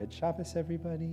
Good Shabbos, everybody.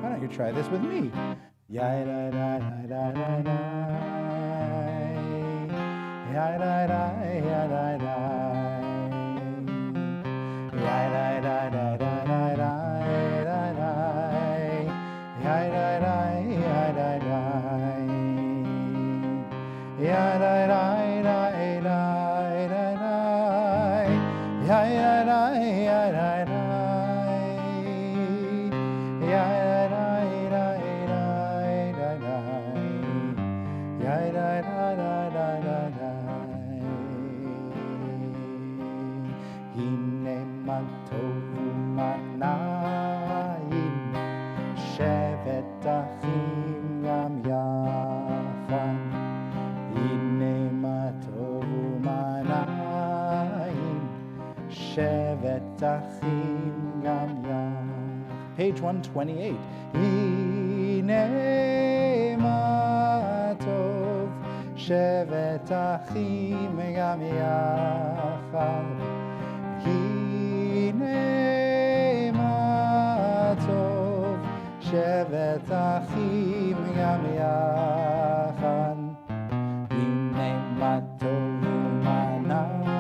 Why don't you try this with me? Page 128. Hine ma tov shevet achim gam yachad. Hine ma tov shevet achim gam yachad. Hine ma tov u'manayim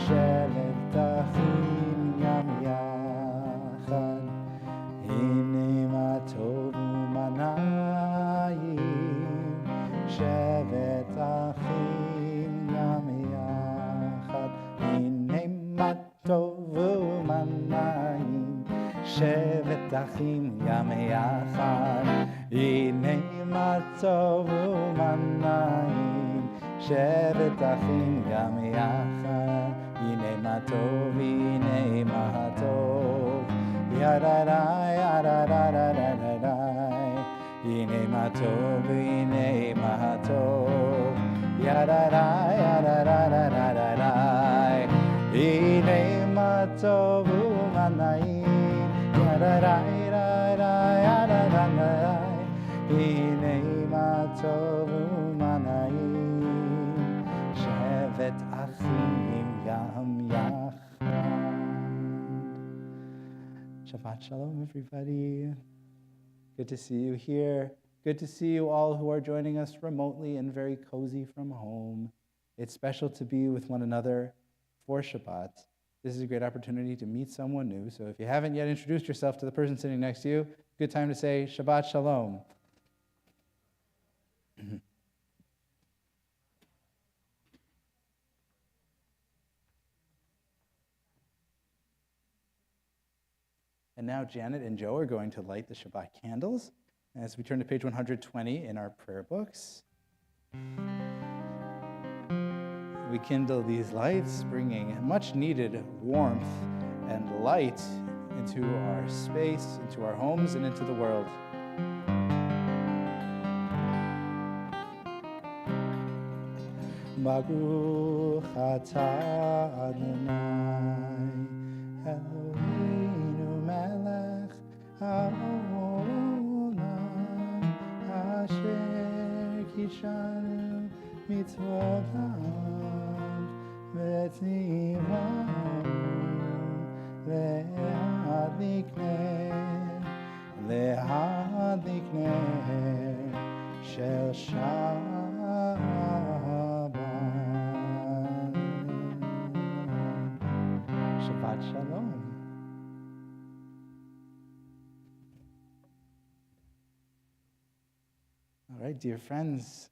shevet achim gam yachad. Hine ma tov u'manayim shevet achim gam yachad. Hine ma tov u'manayim shevet achim gam yachad. Hine matov u'manayim, shevet achim gam yachad, hine matov, hine matov, yadarai, yadadadadadadai, hine matov, hine matov, yadarai, yadadadadadadai, hine matov u'manayim, yadarai, yadadadadadai, hine matov u'manayim, shevet achim gam yachad. Shabbat shalom, everybody. Good to see you here. Good to see you all who are joining us remotely and very cozy from home. It's special to be with one another for Shabbat. This is a great opportunity to meet someone new. So if you haven't yet introduced yourself to the person sitting next to you, good time to say Shabbat shalom. And now Janet and Joe are going to light the Shabbat candles as we turn to page 120 in our prayer books. We kindle these lights, bringing much needed warmth and light into our space, into our homes, and into the world. Baruch atah Adonai Eloheinu melech haolam asher kidshanu mitzvotav v'tzivanu lehadlikner shel Shabbat. Shabbat shalom. All right, dear friends,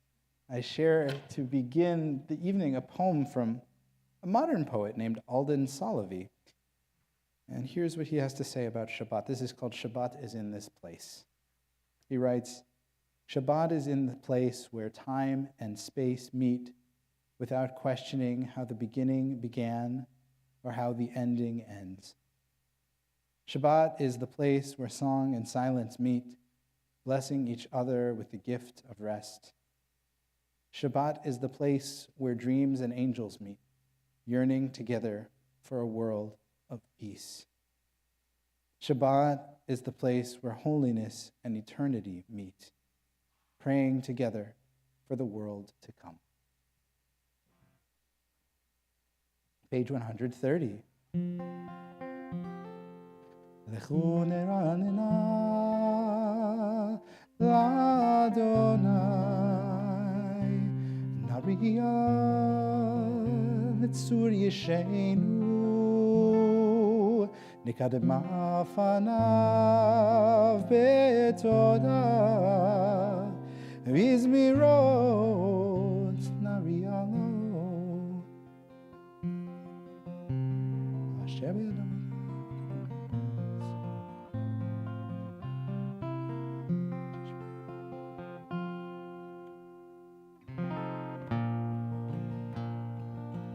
I share to begin the evening a poem from a modern poet named Alden Solovey. And here's what he has to say about Shabbat. This is called Shabbat is in this place. He writes, Shabbat is in the place where time and space meet without questioning how the beginning began or how the ending ends. Shabbat is the place where song and silence meet, blessing each other with the gift of rest. Shabbat is the place where dreams and angels meet, yearning together for a world of peace. Shabbat is the place where holiness and eternity meet, praying together for the world to come. Page 130. Lechu neranena l'Adonai Nariya l'tzur yeshenu Nikadem afanav betoda Vizmirot nariyalo Asher b'yadam.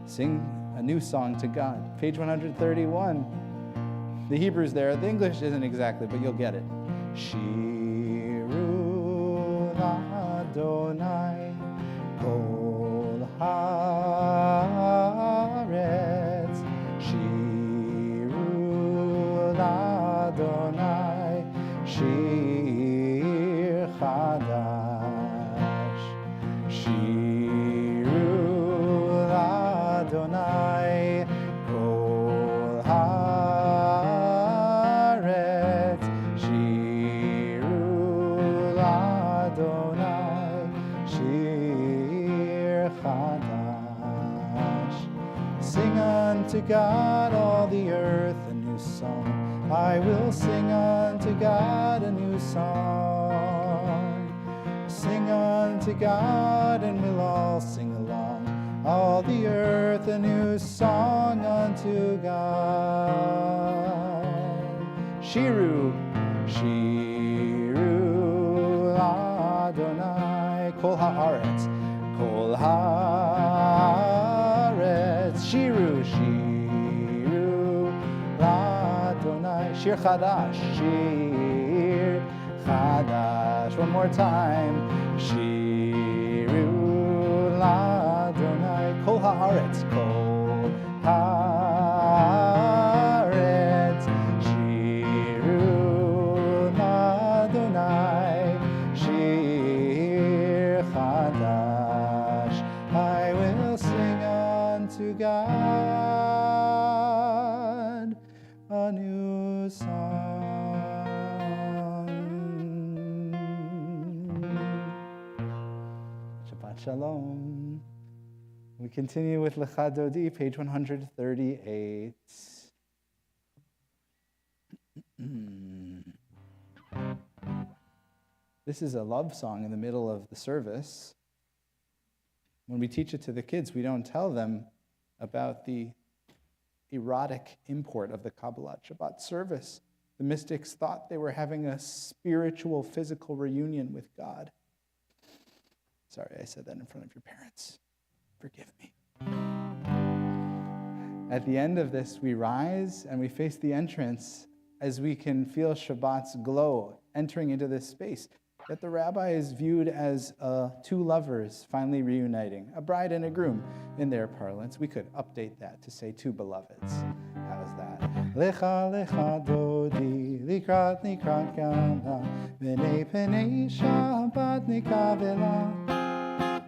Sing a new song to God. Page 131. The Hebrew's there. The English isn't exactly, but you'll get it. Shiru Adonai Kol Haaretz. Shiru Adonai Shir Chadash. Shiru Adonai Kol Haaretz. Shiru Adonai Shir Chadash. Sing unto God all the earth a new song. I will sing unto God a new song. Sing unto God and we'll all sing along. All the earth a new song unto God. Shiru, Shiru Adonai kol haaretz, kol haaretz, shiru, shiru, l'Adonai, shir chadash, shir chadash. One more time, shiru l'Adonai, kol haaretz, kol haaretz, shiru l'Adonai, shir chadash. I will sing unto God a new song. Shabbat Shalom. We continue with Lecha Dodi, page 138. This is a love song in the middle of the service. When we teach it to the kids, we don't tell them about the erotic import of the Kabbalat Shabbat service. The mystics thought they were having a spiritual, physical reunion with God. Sorry, I said that in front of your parents. Forgive me. At the end of this, we rise and we face the entrance as we can feel Shabbat's glow entering into this space. That the rabbi is viewed as two lovers finally reuniting, a bride and a groom in their parlance. We could update that to say two beloveds. How's that? Lecha lecha dodi, likrat likrat kala, b'nei penei Shabbat nikavela.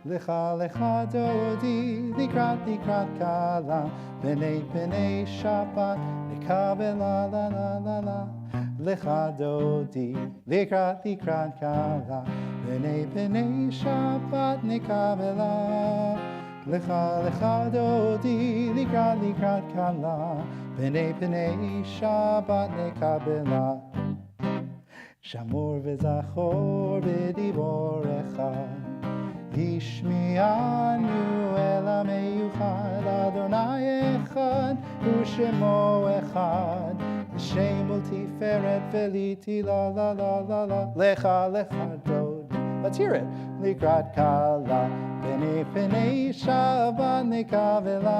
Lecha lecha dodi, likrat likrat kala, b'nei penei Shabbat nikavela la la la la. Lecha dodi, likrat likrat kala, b'nei penei Shabbat nikavela. Lecha lecha dodi, likrat likrat kala, b'nei penei Shabbat nikavela. Shamur v'zachor b'dibor echad, Yishmi'anu el ha'meyuchad, Adonai echad, u'shemo echad, Shem tiferet veliti la la la la la, lecha lecha dodi. Let's hear it. Likrat kala, b'nei penei Shabbat nikavela.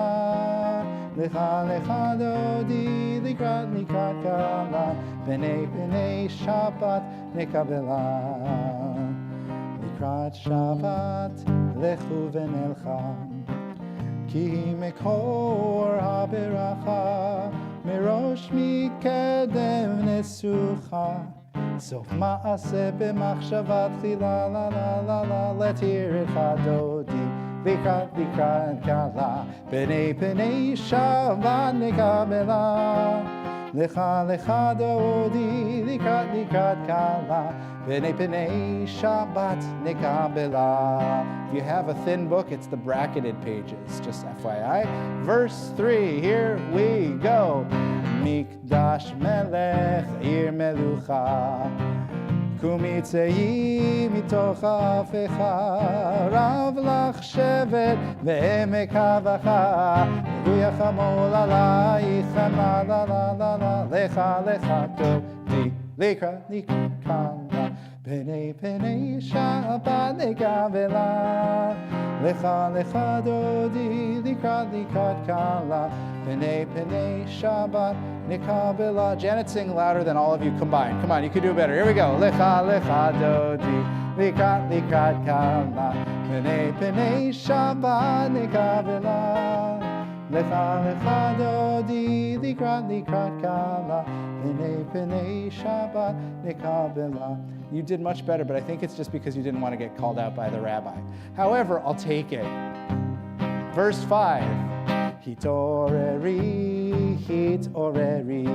Lecha lecha dodi, likrat likrat kala, b'nei penei Shabbat nikavela. Likrat Shabbat lechu v'nelcham, ki mekor ha'beracha, Mirosh mikedem nesucha, sof ma'aseh b'machshavat chila la la la la. Let's hear it, chadodi, likrat likrat kala, b'nei penei Shabbat nikavela. Lecha lecha dodi, likrat likrat kala, b'nei penei Shabbat nikavela. If you have a thin book, it's the bracketed pages, just FYI. Verse 3, here we go. Mikdash melech ir melucha, kumitzei mitoch ha'afecha, rav lach shevet ve'emek havacha, v'yachamol alayich la la la la la. Lecha lecha dodi, likrat likrat kala, b'nei penei Shabbat nikavela. Lecha lecha dodi, likrat likrat kala, b'nei penei Shabbat nikavela. Janet, sing louder than all of you combined. Come on, you can do better. Here we go. Lecha lecha dodi, likrat likrat kala, b'nei penei Shabbat nikavela. Lecha lecha dodi, likrat likrat kala, b'nei penei Shabbat nikavela. You did much better, but I think it's just because you didn't want to get called out by the rabbi. However, I'll take it. Verse 5. Hitoreri, hitoreri,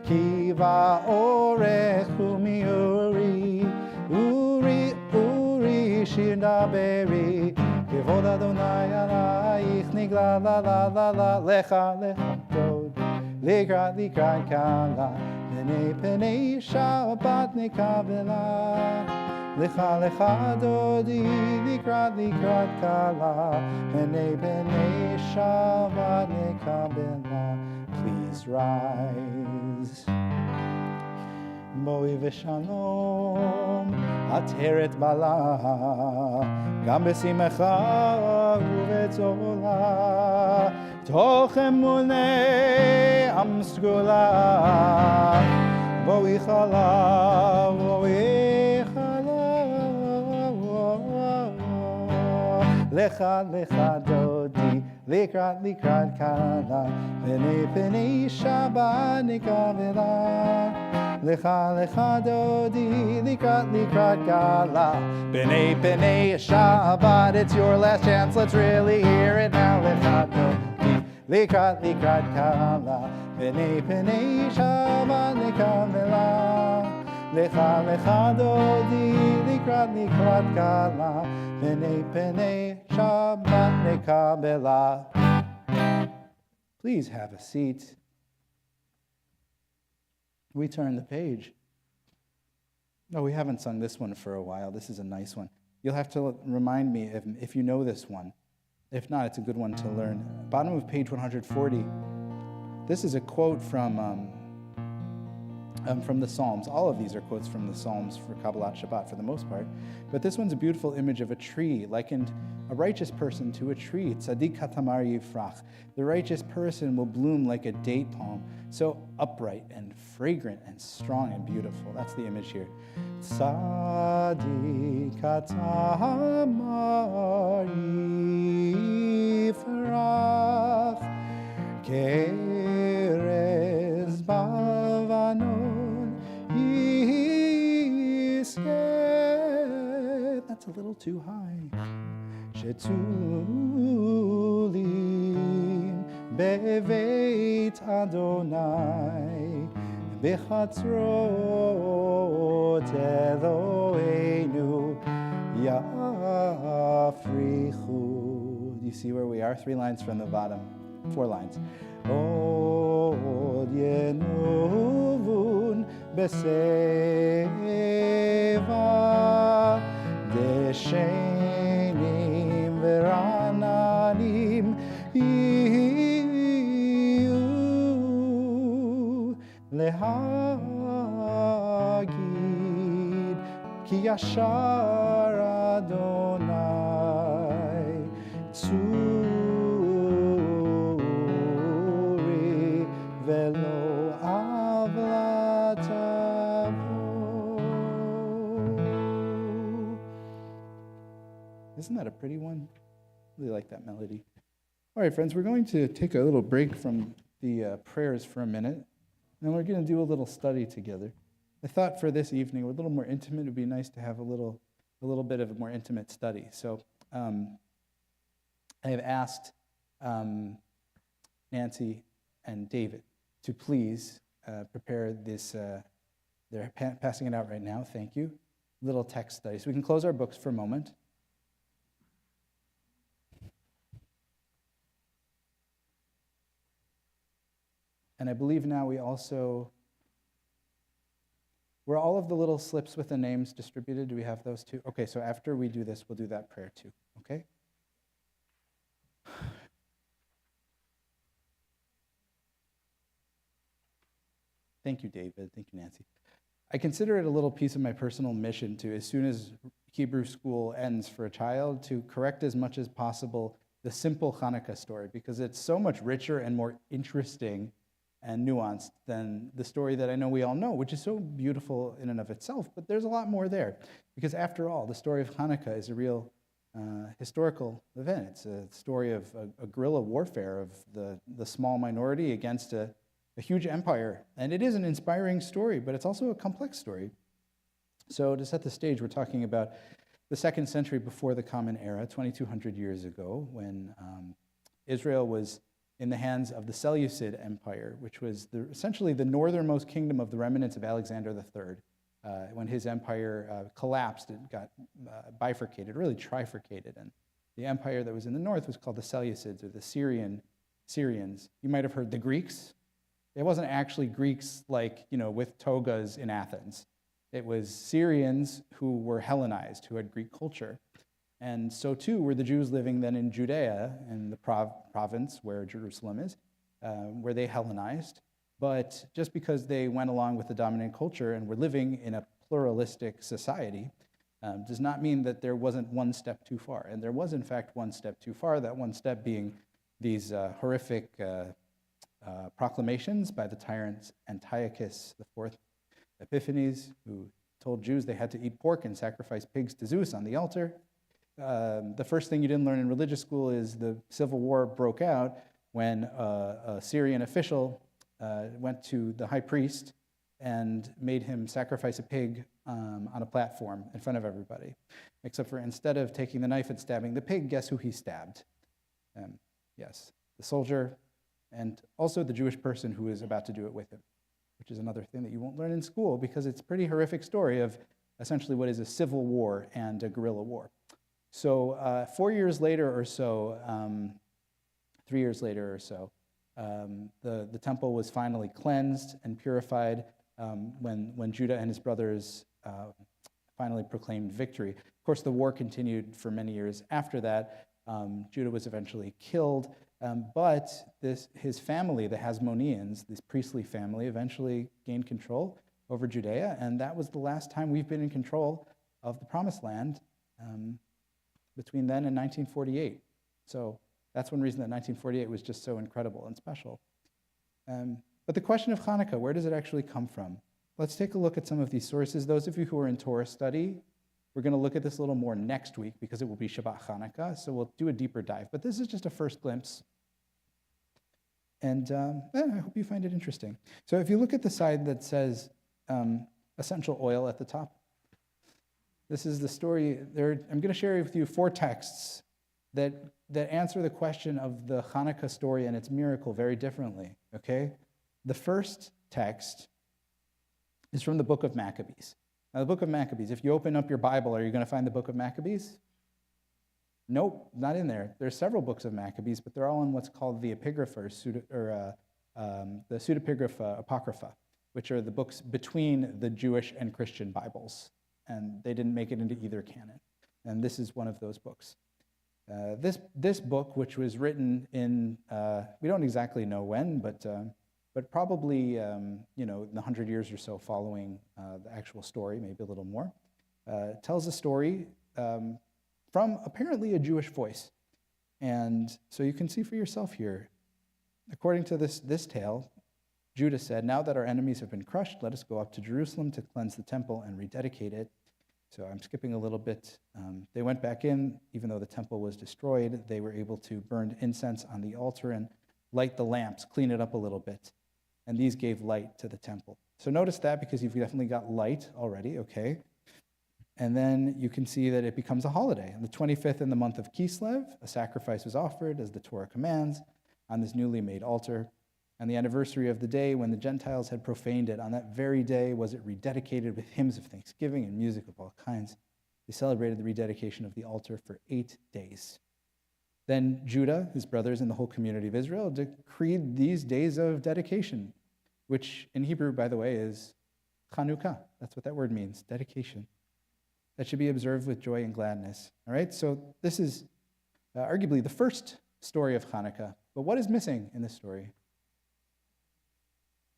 kiva orechu miuri, uri, uri, shir daberi, kivod Adonai alayich nigla la la la la. Lecha lecha dodi, likrat likrat kala, b'nei penei Shabbat nikavela. Lecha lecha dodi, likrat likrat kala, b'nei penei Shabbat nikavela. Please rise. Boi v'shalom, עטרת בלה, גם בשמחה ובצולה, תוך אמוני עם סגולה, בואי חלה, בואי חלה, לך דודי, לקראת כלה, פני שבת נקבלה. לך דודי, לקראת כלה, פני שבת. It's your last chance, let's really hear it now. לך דודי, לקראת כלה, פני שבת נקבלה. לך דודי, לקראת כלה, פני שבת נקבלה. Please have a seat. We turn the page. No, we haven't sung this one for a while. This is a nice one. You'll have to remind me if you know this one. If not, it's a good one to learn. Bottom of page 140. This is a quote from the Psalms. All of these are quotes from the Psalms for Kabbalat Shabbat for the most part. But this one's a beautiful image of a tree, likened a righteous person to a tree. Tzadik hatamar yifrach. The righteous person will bloom like a date palm, so upright and fragrant and strong and beautiful. That's the image here. Tzadik hatamar yifrach, kerez bavanon yisket. That's a little too high. Shetulim beveit Adonai bechatzrot Eloheinu yafrichu. Do you see where we are? 3 lines from the bottom. 4 lines. Od yenuvun beseva deshenim verananim iyu lehagid ki yashar Adonai tzuri velo avlatavo. Isn't that a pretty one? Really like that melody. All right, friends, we're going to take a little break from the prayers for a minute, and we're going to do a little study together. I thought for this evening, we're a little more intimate. It would be nice to have a little bit of a more intimate study. So I have asked Nancy and David to please prepare this. They're passing it out right now. Thank you. Little text study. So we can close our books for a moment. And I believe now were all of the little slips with the names distributed? Do we have those too? Okay, so after we do this, we'll do that prayer too, okay? Thank you, David. Thank you, Nancy. I consider it a little piece of my personal mission to, as soon as Hebrew school ends for a child, to correct as much as possible the simple Hanukkah story, because it's so much richer and more interesting and nuanced than the story that I know we all know, which is so beautiful in and of itself, but there's a lot more there. Because after all, the story of Hanukkah is a real historical event. It's a story of a guerrilla warfare of the small minority against a huge empire. And it is an inspiring story, but it's also a complex story. So to set the stage, we're talking about the 2nd century before the Common Era, 2,200 years ago, when Israel was in the hands of the Seleucid Empire, which was essentially the northernmost kingdom of the remnants of Alexander III. When his empire collapsed, it got bifurcated, really trifurcated, and the empire that was in the north was called the Seleucids, or the Syrians. You might have heard the Greeks. It wasn't actually Greeks like, with togas in Athens. It was Syrians who were Hellenized, who had Greek culture. And so too were the Jews living then in Judea, in the province where Jerusalem is, where they Hellenized. But just because they went along with the dominant culture and were living in a pluralistic society, does not mean that there wasn't one step too far. And there was, in fact, one step too far, that one step being these horrific proclamations by the tyrant Antiochus IV Epiphanes, who told Jews they had to eat pork and sacrifice pigs to Zeus on the altar. The first thing you didn't learn in religious school is the civil war broke out when a Syrian official went to the high priest and made him sacrifice a pig on a platform in front of everybody. Except for instead of taking the knife and stabbing the pig, guess who he stabbed? Yes, the soldier, and also the Jewish person who is about to do it with him, which is another thing that you won't learn in school because it's a pretty horrific story of essentially what is a civil war and a guerrilla war. So 4 years later or so, 3 years later or so, the temple was finally cleansed and purified when Judah and his brothers finally proclaimed victory. Of course, the war continued for many years after that. Judah was eventually killed, but his family, the Hasmoneans, this priestly family, eventually gained control over Judea, and that was the last time we've been in control of the Promised Land between then and 1948. So that's one reason that 1948 was just so incredible and special. But the question of Hanukkah, where does it actually come from? Let's take a look at some of these sources. Those of you who are in Torah study, we're going to look at this a little more next week because it will be Shabbat Hanukkah, so we'll do a deeper dive. But this is just a first glimpse. And I hope you find it interesting. So if you look at the side that says essential oil at the top, this is the story. I'm going to share with you 4 texts that answer the question of the Hanukkah story and its miracle very differently, okay? The first text is from the book of Maccabees. Now, the book of Maccabees, if you open up your Bible, are you going to find the book of Maccabees? Nope, not in there. There's several books of Maccabees, but they're all in what's called the Epigrapha, the Pseudepigrapha Apocrypha, which are the books between the Jewish and Christian Bibles, and they didn't make it into either canon. And this is one of those books. This book, which was written in, we don't exactly know when, but probably in the 100 years or so following the actual story, maybe a little more, tells a story from apparently a Jewish voice. And so you can see for yourself here. According to this tale, Judah said, "Now that our enemies have been crushed, let us go up to Jerusalem to cleanse the temple and rededicate it." So I'm skipping a little bit. They went back in, even though the temple was destroyed. They were able to burn incense on the altar and light the lamps, clean it up a little bit. And these gave light to the temple. So notice that because you've definitely got light already, okay? And then you can see that it becomes a holiday. On the 25th in the month of Kislev, a sacrifice was offered, as the Torah commands, on this newly made altar. And the anniversary of the day when the Gentiles had profaned it, on that very day was it rededicated with hymns of thanksgiving and music of all kinds. They celebrated the rededication of the altar for 8 days. Then Judah, his brothers, and the whole community of Israel decreed these days of dedication, which in Hebrew, by the way, is Chanukah. That's what that word means, dedication. That should be observed with joy and gladness. All right, so this is arguably the first story of Hanukkah. But what is missing in this story?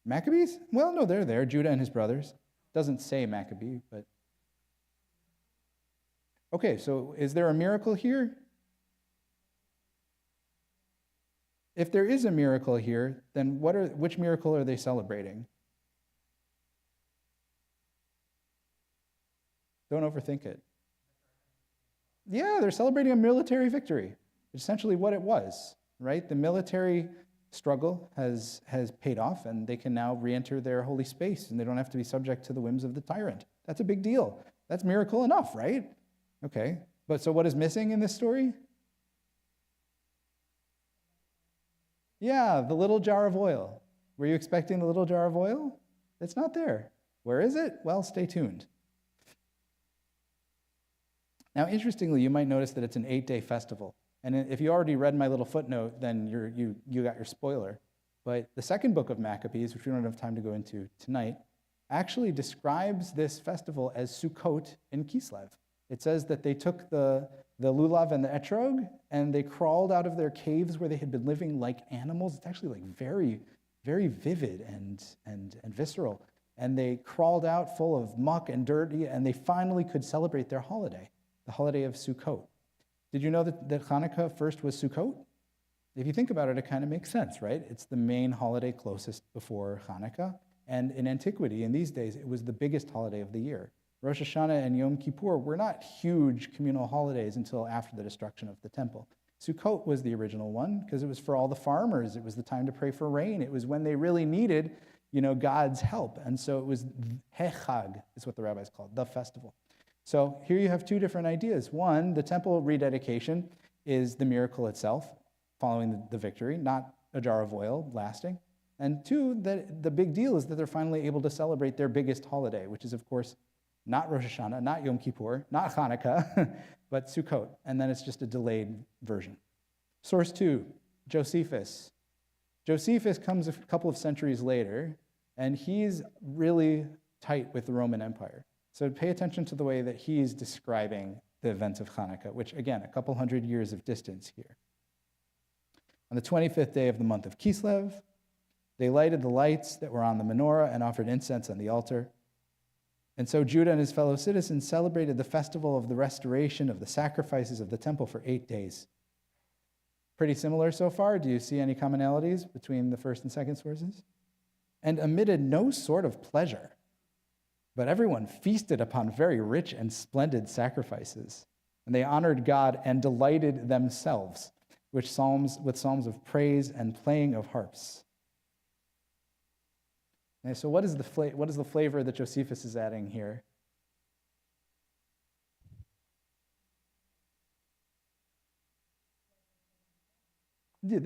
Maccabees? Well, no, they're there. Judah and his brothers. Doesn't say Maccabee, but... Okay, so is there a miracle here? If there is a miracle here, then which miracle are they celebrating? Don't overthink it. Yeah, they're celebrating a military victory. Essentially what it was, right? The military struggle has paid off, and they can now re-enter their holy space, and they don't have to be subject to the whims of the tyrant. That's a big deal. That's miracle enough, right? Okay, but so what is missing in this story? Yeah, the little jar of oil. Were you expecting the little jar of oil? It's not there. Where is it? Well, stay tuned. Now, interestingly, you might notice that it's an 8-day festival. And if you already read my little footnote, then you got your spoiler. But the second book of Maccabees, which we don't have time to go into tonight, actually describes this festival as Sukkot in Kislev. It says that they took the lulav and the etrog, and they crawled out of their caves where they had been living like animals. It's actually like very, very vivid and visceral. and they crawled out full of muck and dirt, and they finally could celebrate their holiday, the holiday of Sukkot. Did you know that Hanukkah first was Sukkot? If you think about it, it kind of makes sense, right? It's the main holiday closest before Hanukkah, and in antiquity, in these days, it was the biggest holiday of the year. Rosh Hashanah and Yom Kippur were not huge communal holidays until after the destruction of the temple. Sukkot was the original one because it was for all the farmers. It was the time to pray for rain. It was when they really needed, God's help. And so it was Hechag, is what the rabbis called, the festival. So here you have two different ideas. One, the temple rededication is the miracle itself, following the victory, not a jar of oil lasting. And two, that the big deal is that they're finally able to celebrate their biggest holiday, which is, of course, not Rosh Hashanah, not Yom Kippur, not Hanukkah, but Sukkot. And then it's just a delayed version. Source 2, Josephus. Josephus comes a couple of centuries later, and he's really tight with the Roman Empire. So pay attention to the way that he's describing the events of Hanukkah, which, again, a couple hundred years of distance here. On the 25th day of the month of Kislev, they lighted the lights that were on the menorah and offered incense on the altar. And so Judah and his fellow citizens celebrated the festival of the restoration of the sacrifices of the temple for 8 days. Pretty similar so far. Do you see any commonalities between the first and second sources? And omitted no sort of pleasure, but everyone feasted upon very rich and splendid sacrifices. And they honored God and delighted themselves with psalms of praise and playing of harps. Okay, so what is the flavor that Josephus is adding here?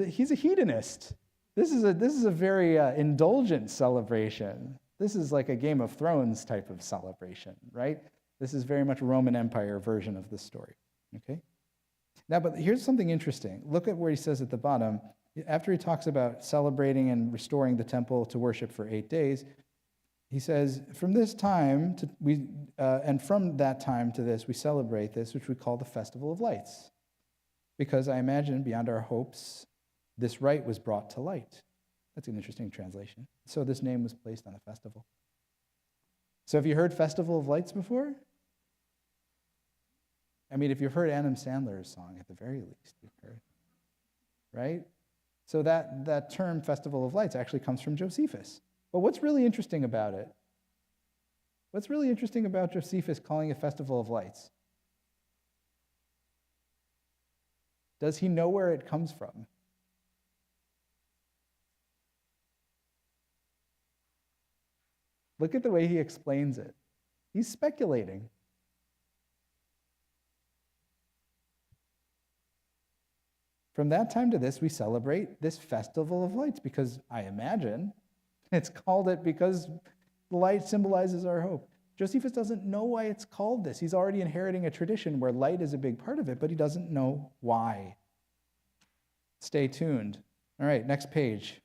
He's a hedonist. This is a very indulgent celebration. This is like a Game of Thrones type of celebration, right? This is very much a Roman Empire version of this story. Okay. Now, but here's something interesting. Look at where he says at the bottom. After he talks about celebrating and restoring the temple to worship for 8 days, he says, from that time to this, we celebrate this, which we call the Festival of Lights. Because I imagine, beyond our hopes, this rite was brought to light. That's an interesting translation. So this name was placed on the festival. So have you heard Festival of Lights before? I mean, if you've heard Adam Sandler's song, at the very least, you've heard, right? So that term, Festival of Lights, actually comes from Josephus. But what's really interesting about it? What's really interesting about Josephus calling it Festival of Lights? Does he know where it comes from? Look at the way he explains it. He's speculating. From that time to this, we celebrate this Festival of Lights because I imagine it's called it because the light symbolizes our hope. Josephus doesn't know why it's called this. He's already inheriting a tradition where light is a big part of it, but he doesn't know why. Stay tuned. All right, next page.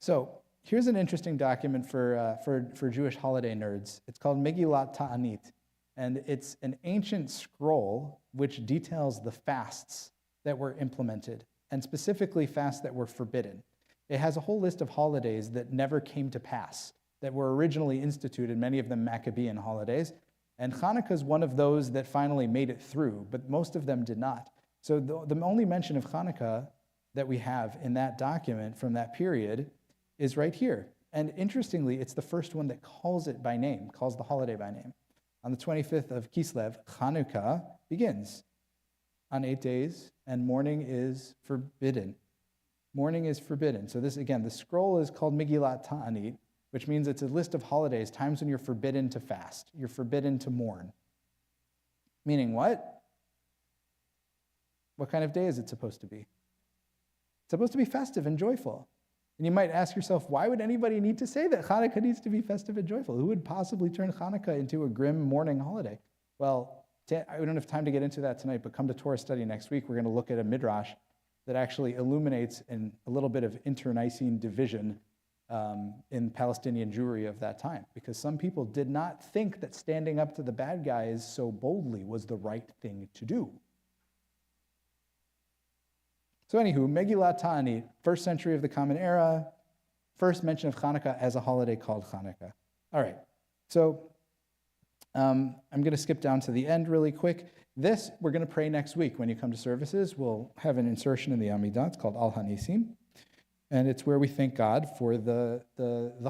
So here's an interesting document for Jewish holiday nerds. It's called Megillat Ta'anit, and it's an ancient scroll which details the fasts that were implemented, and specifically fasts that were forbidden. It has a whole list of holidays that never came to pass, that were originally instituted, many of them Maccabean holidays, and Hanukkah is one of those that finally made it through, but most of them did not. So the only mention of Hanukkah that we have in that document from that period is right here. And interestingly, it's the first one that calls it by name, calls the holiday by name. On the 25th of Kislev, Hanukkah begins on 8 days, and mourning is forbidden. Mourning is forbidden. So this, again, the scroll is called Megillat Ta'anit, which means it's a list of holidays, times when you're forbidden to fast. You're forbidden to mourn. Meaning what? What kind of day is it supposed to be? It's supposed to be festive and joyful. And you might ask yourself, why would anybody need to say that Hanukkah needs to be festive and joyful? Who would possibly turn Hanukkah into a grim mourning holiday? Well, we don't have time to get into that tonight, but come to Torah study next week. We're going to look at a midrash that actually illuminates a little bit of internecine division in Palestinian Jewry of that time, because some people did not think that standing up to the bad guys so boldly was the right thing to do. So anywho, Megillat Ta'anit, 1st century of the Common Era, first mention of Hanukkah as a holiday called Hanukkah. All right, so I'm going to skip down to the end really quick. This, we're going to pray next week. When you come to services, we'll have an insertion in the Amidah. It's called Al Hanisim, and it's where we thank God for the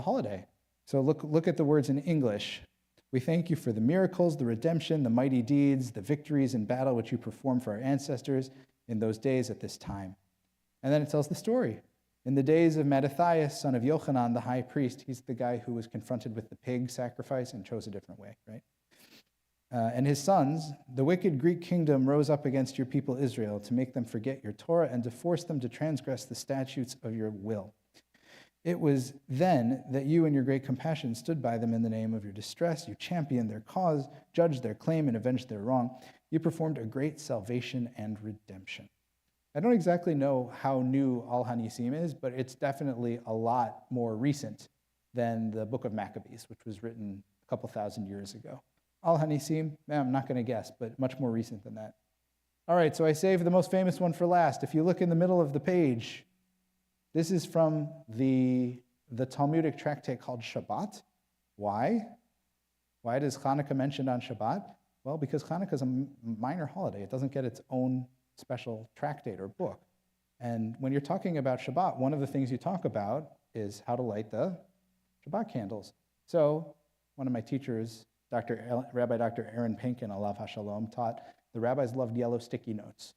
holiday. So look at the words in English. We thank you for the miracles, the redemption, the mighty deeds, the victories in battle which you performed for our ancestors in those days at this time. And then it tells the story. In the days of Mattathias, son of Yochanan, the high priest, he's the guy who was confronted with the pig sacrifice and chose a different way, right? And his sons, the wicked Greek kingdom rose up against your people Israel to make them forget your Torah and to force them to transgress the statutes of your will. It was then that you and your great compassion stood by them in the name of your distress. You championed their cause, judged their claim, and avenged their wrong. You performed a great salvation and redemption. I don't exactly know how new Al Hanisim is, but it's definitely a lot more recent than the book of Maccabees, which was written a couple thousand years ago. Al Hanisim, I'm not going to guess, but much more recent than that. All right, so I saved the most famous one for last. If you look in the middle of the page, this is from the Talmudic tractate called Shabbat. Why? Why does Hanukkah mentioned on Shabbat? Well, because Hanukkah is a minor holiday. It doesn't get its own special tractate or book. And when you're talking about Shabbat, one of the things you talk about is how to light the Shabbat candles. So one of my teachers, Rabbi Dr. Aaron Pankin, Alav HaShalom, taught the rabbis loved yellow sticky notes,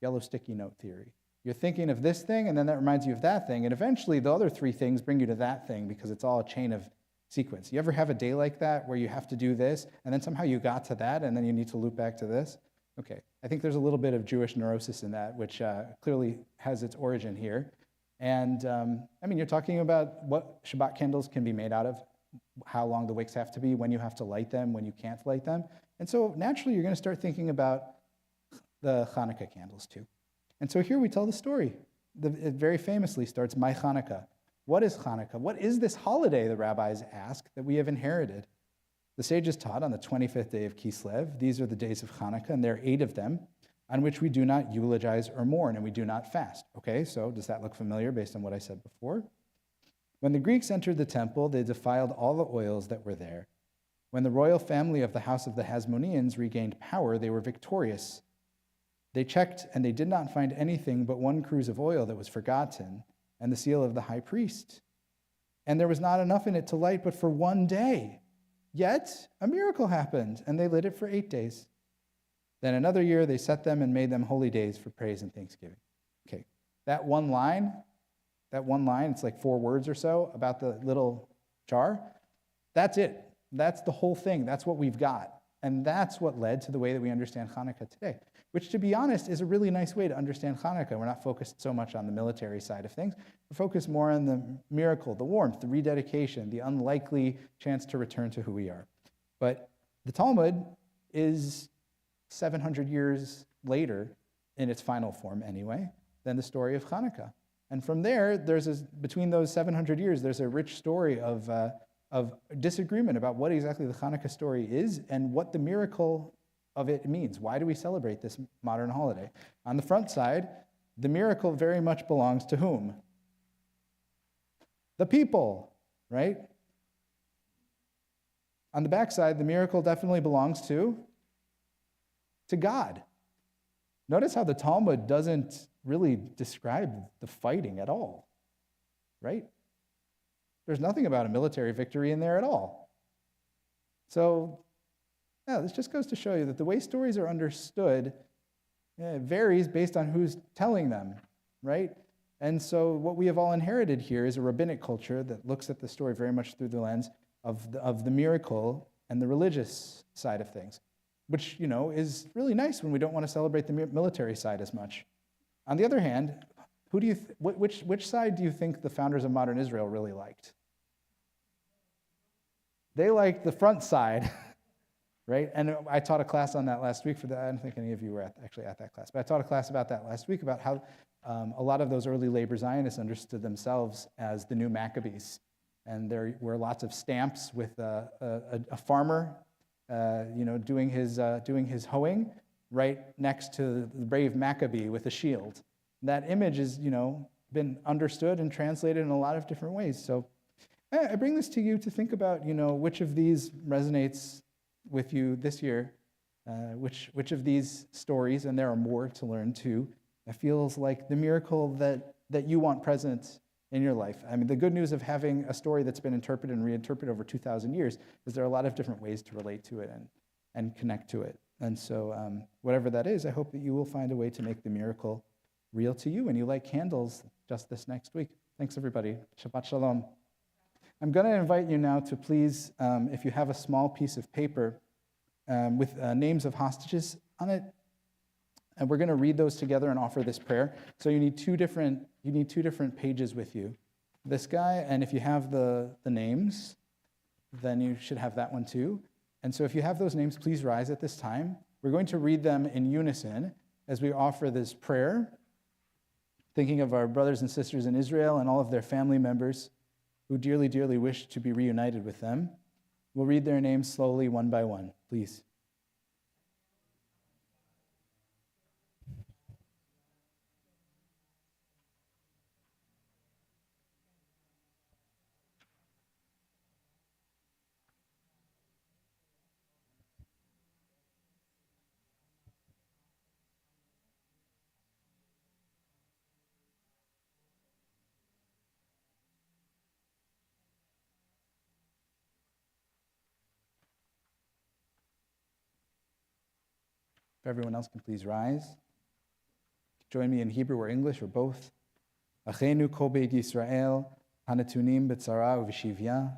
yellow sticky note theory. You're thinking of this thing, and then that reminds you of that thing, and eventually the other three things bring you to that thing because it's all a chain of sequence. You ever have a day like that where you have to do this, and then somehow you got to that, and then you need to loop back to this? Okay, I think there's a little bit of Jewish neurosis in that, which clearly has its origin here. And you're talking about what Shabbat candles can be made out of, how long the wicks have to be, when you have to light them, when you can't light them. And so naturally, you're going to start thinking about the Hanukkah candles too. And so here we tell the story. It very famously starts, My Hanukkah. What is Hanukkah? What is this holiday, the rabbis ask, that we have inherited? The sages taught on the 25th day of Kislev, these are the days of Hanukkah, and there are 8 of them, on which we do not eulogize or mourn, and we do not fast. Okay, so does that look familiar based on what I said before? When the Greeks entered the temple, they defiled all the oils that were there. When the royal family of the house of the Hasmoneans regained power, they were victorious. They checked, and they did not find anything but 1 cruse of oil that was forgotten, and the seal of the high priest. And there was not enough in it to light but for 1 day. Yet a miracle happened, and they lit it for 8 days. Then another year they set them and made them holy days for praise and thanksgiving. Okay, that one line, it's like 4 words or so about the little jar. That's it. That's the whole thing. That's what we've got. And that's what led to the way that we understand Hanukkah today, which, to be honest, is a really nice way to understand Hanukkah. We're not focused so much on the military side of things. We're focused more on the miracle, the warmth, the rededication, the unlikely chance to return to who we are. But the Talmud is 700 years later, in its final form anyway, than the story of Hanukkah. And from there, between those 700 years, there's a rich story of disagreement about what exactly the Hanukkah story is and what the miracle of it means. Why do we celebrate this modern holiday? On the front side, the miracle very much belongs to whom? The people, right? On the back side, the miracle definitely belongs to God. Notice how the Talmud doesn't really describe the fighting at all, right? There's nothing about a military victory in there at all. So, this just goes to show you that the way stories are understood varies based on who's telling them, right? And so what we have all inherited here is a rabbinic culture that looks at the story very much through the lens of the miracle and the religious side of things, which, is really nice when we don't want to celebrate the military side as much. On the other hand, which side do you think the founders of modern Israel really liked? They liked the front side, right? And I taught a class on that last week. I don't think any of you were actually at that class, but I taught a class about that last week, about how a lot of those early labor Zionists understood themselves as the new Maccabees. And there were lots of stamps with a farmer, doing his hoeing right next to the brave Maccabee with a shield. That image is, been understood and translated in a lot of different ways. So I bring this to you to think about, which of these resonates with you this year, which of these stories, and there are more to learn too, feels like the miracle that you want present in your life. I mean, the good news of having a story that's been interpreted and reinterpreted over 2,000 years is there are a lot of different ways to relate to it and connect to it. And so whatever that is, I hope that you will find a way to make the miracle real to you when you light candles just this next week. Thanks, everybody. Shabbat shalom. I'm going to invite you now to please, if you have a small piece of paper with names of hostages on it, and we're going to read those together and offer this prayer. So you need two different pages with you. This guy, and if you have the names, then you should have that one too. And so if you have those names, please rise at this time. We're going to read them in unison as we offer this prayer, thinking of our brothers and sisters in Israel and all of their family members who dearly, dearly wish to be reunited with them. We'll read their names slowly, one by one, please. If everyone else can please rise. Join me in Hebrew or English or both. Achenu kol beit Yisrael, hanatunim b'tzara u'v'shivya,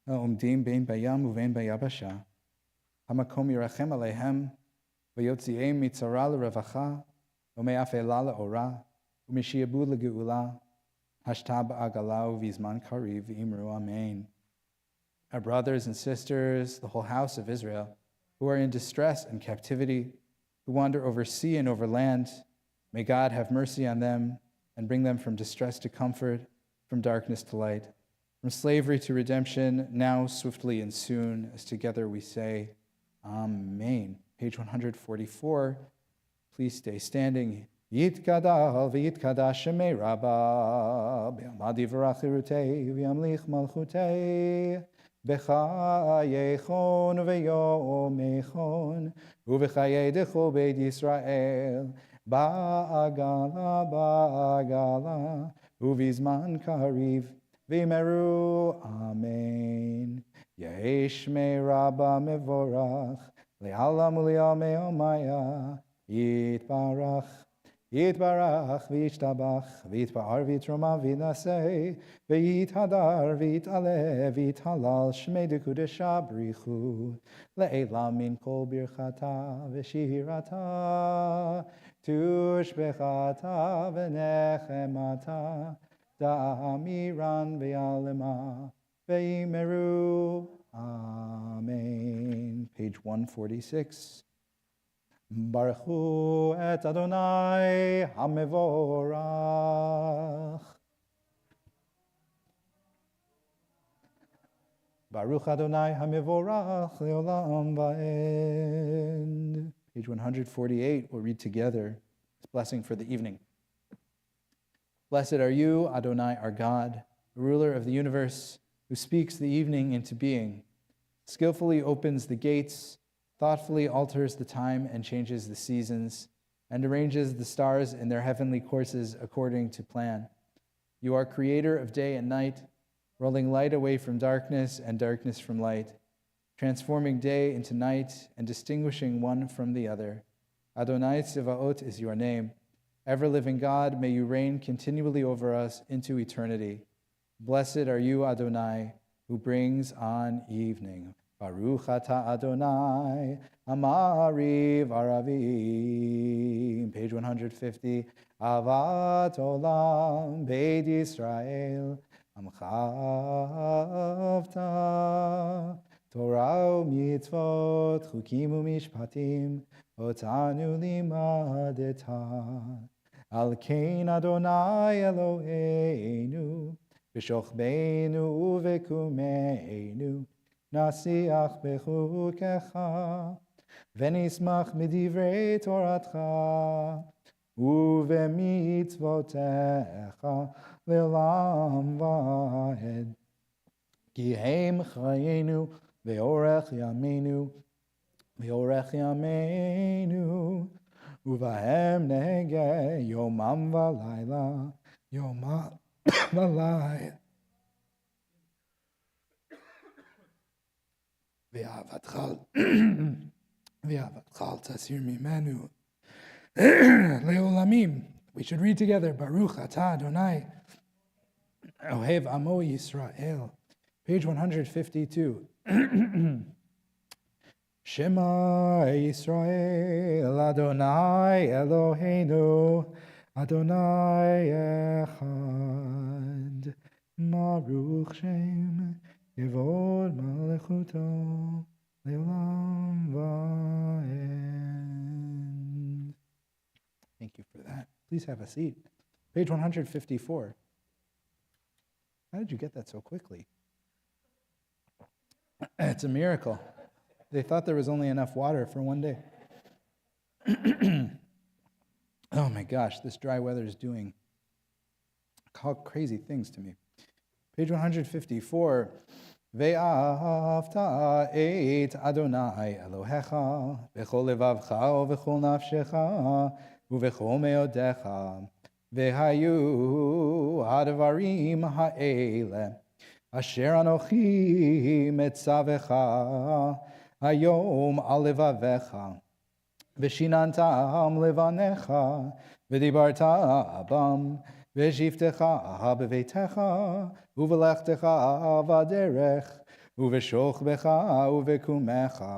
ha'omdim bein bayam u'vein bayabasha, hamakom yirachem aleihem, v'yotzi'em mitzara l'revacha, u'me'afela l'ora, u'mishiabu l'geula, hashta ba'agala u'vizman kariv v'imru amen. Our brothers and sisters, the whole house of Israel, who are in distress and captivity, who wander over sea and over land, may God have mercy on them and bring them from distress to comfort, from darkness to light, from slavery to redemption, now, swiftly, and soon, as together we say, Amen. Page 144. Please stay standing. Yitkadal v'yitkadash shemei Rabba, be'amad yivrach chirutei v'yamlich malchutei, b'chayechon v'yomechon, u'v'chayei dechol beit Yisrael, ba'agala, ba'agala, u'vizman kariv, v'meru, amen. Yesh me Rabba mevorach, le'alam u'li'amei omaya, yitbarach, yitbarach, v'yishtabach, v'yitbar, v'yitroma, v'naseh, v'yithadar, v'yitale, v'yithalal, shmei dekudesha brichu, le'elam min kol birchata, v'shirata, tushbechata, v'nechemata, da'amiran, v'yalema, v'yimeru, amen. Page 146. Baruchu et Adonai hamevorach. Baruch Adonai hamevorach leolam va'ed. Page 148, we'll read together this blessing for the evening. Blessed are you, Adonai, our God, the ruler of the universe, who speaks the evening into being, skillfully opens the gates, thoughtfully alters the time and changes the seasons, and arranges the stars in their heavenly courses according to plan. You are creator of day and night, rolling light away from darkness and darkness from light, transforming day into night and distinguishing one from the other. Adonai Tzivaot is your name. Ever-living God, may you reign continually over us into eternity. Blessed are you, Adonai, who brings on evening. Baruch atah Adonai, Amari Varavim. Page 150. Avat Olam, Beit Yisrael, Amcha Avta, Torah u'mitzvot, Chukim u'mishpatim, Otanu limadeta. Al kein Adonai Eloheinu, B'shochbeinu u'vekumeinu, Nasiach bechukecha, v'nismach midivrei Toratcha, ובמצוותיך לעולם ועד. כי הם חיינו ואורך ימינו, ובהם נהגה יומם ולילה. ואהבתך אל תסיר ממנו לעולמים. We should read together, Baruch Atah Adonai, Ohev Amo Yisrael. Page 152. Shema Yisrael, Adonai Eloheinu, Adonai Echad. Baruch Shem Yevod Malechuto Leolam Va'ed. Thank you for that. Please have a seat. Page 154. How did you get that so quickly? It's a miracle. They thought there was only enough water for one day. Oh my gosh, this dry weather is doing crazy things to me. Page 154. Ve'ahavta et Adonai Elohecha v'chol levavcha u'v'chol nafshecha u'v'chol meodecha ve'hayu hadvarim ha'ele asher anochi metzavecha hayom al levavecha v'shinantam levanecha v'dibarta bam v'shiftecha b'veitecha uvelechtecha v'derech uveshochbecha uvekumecha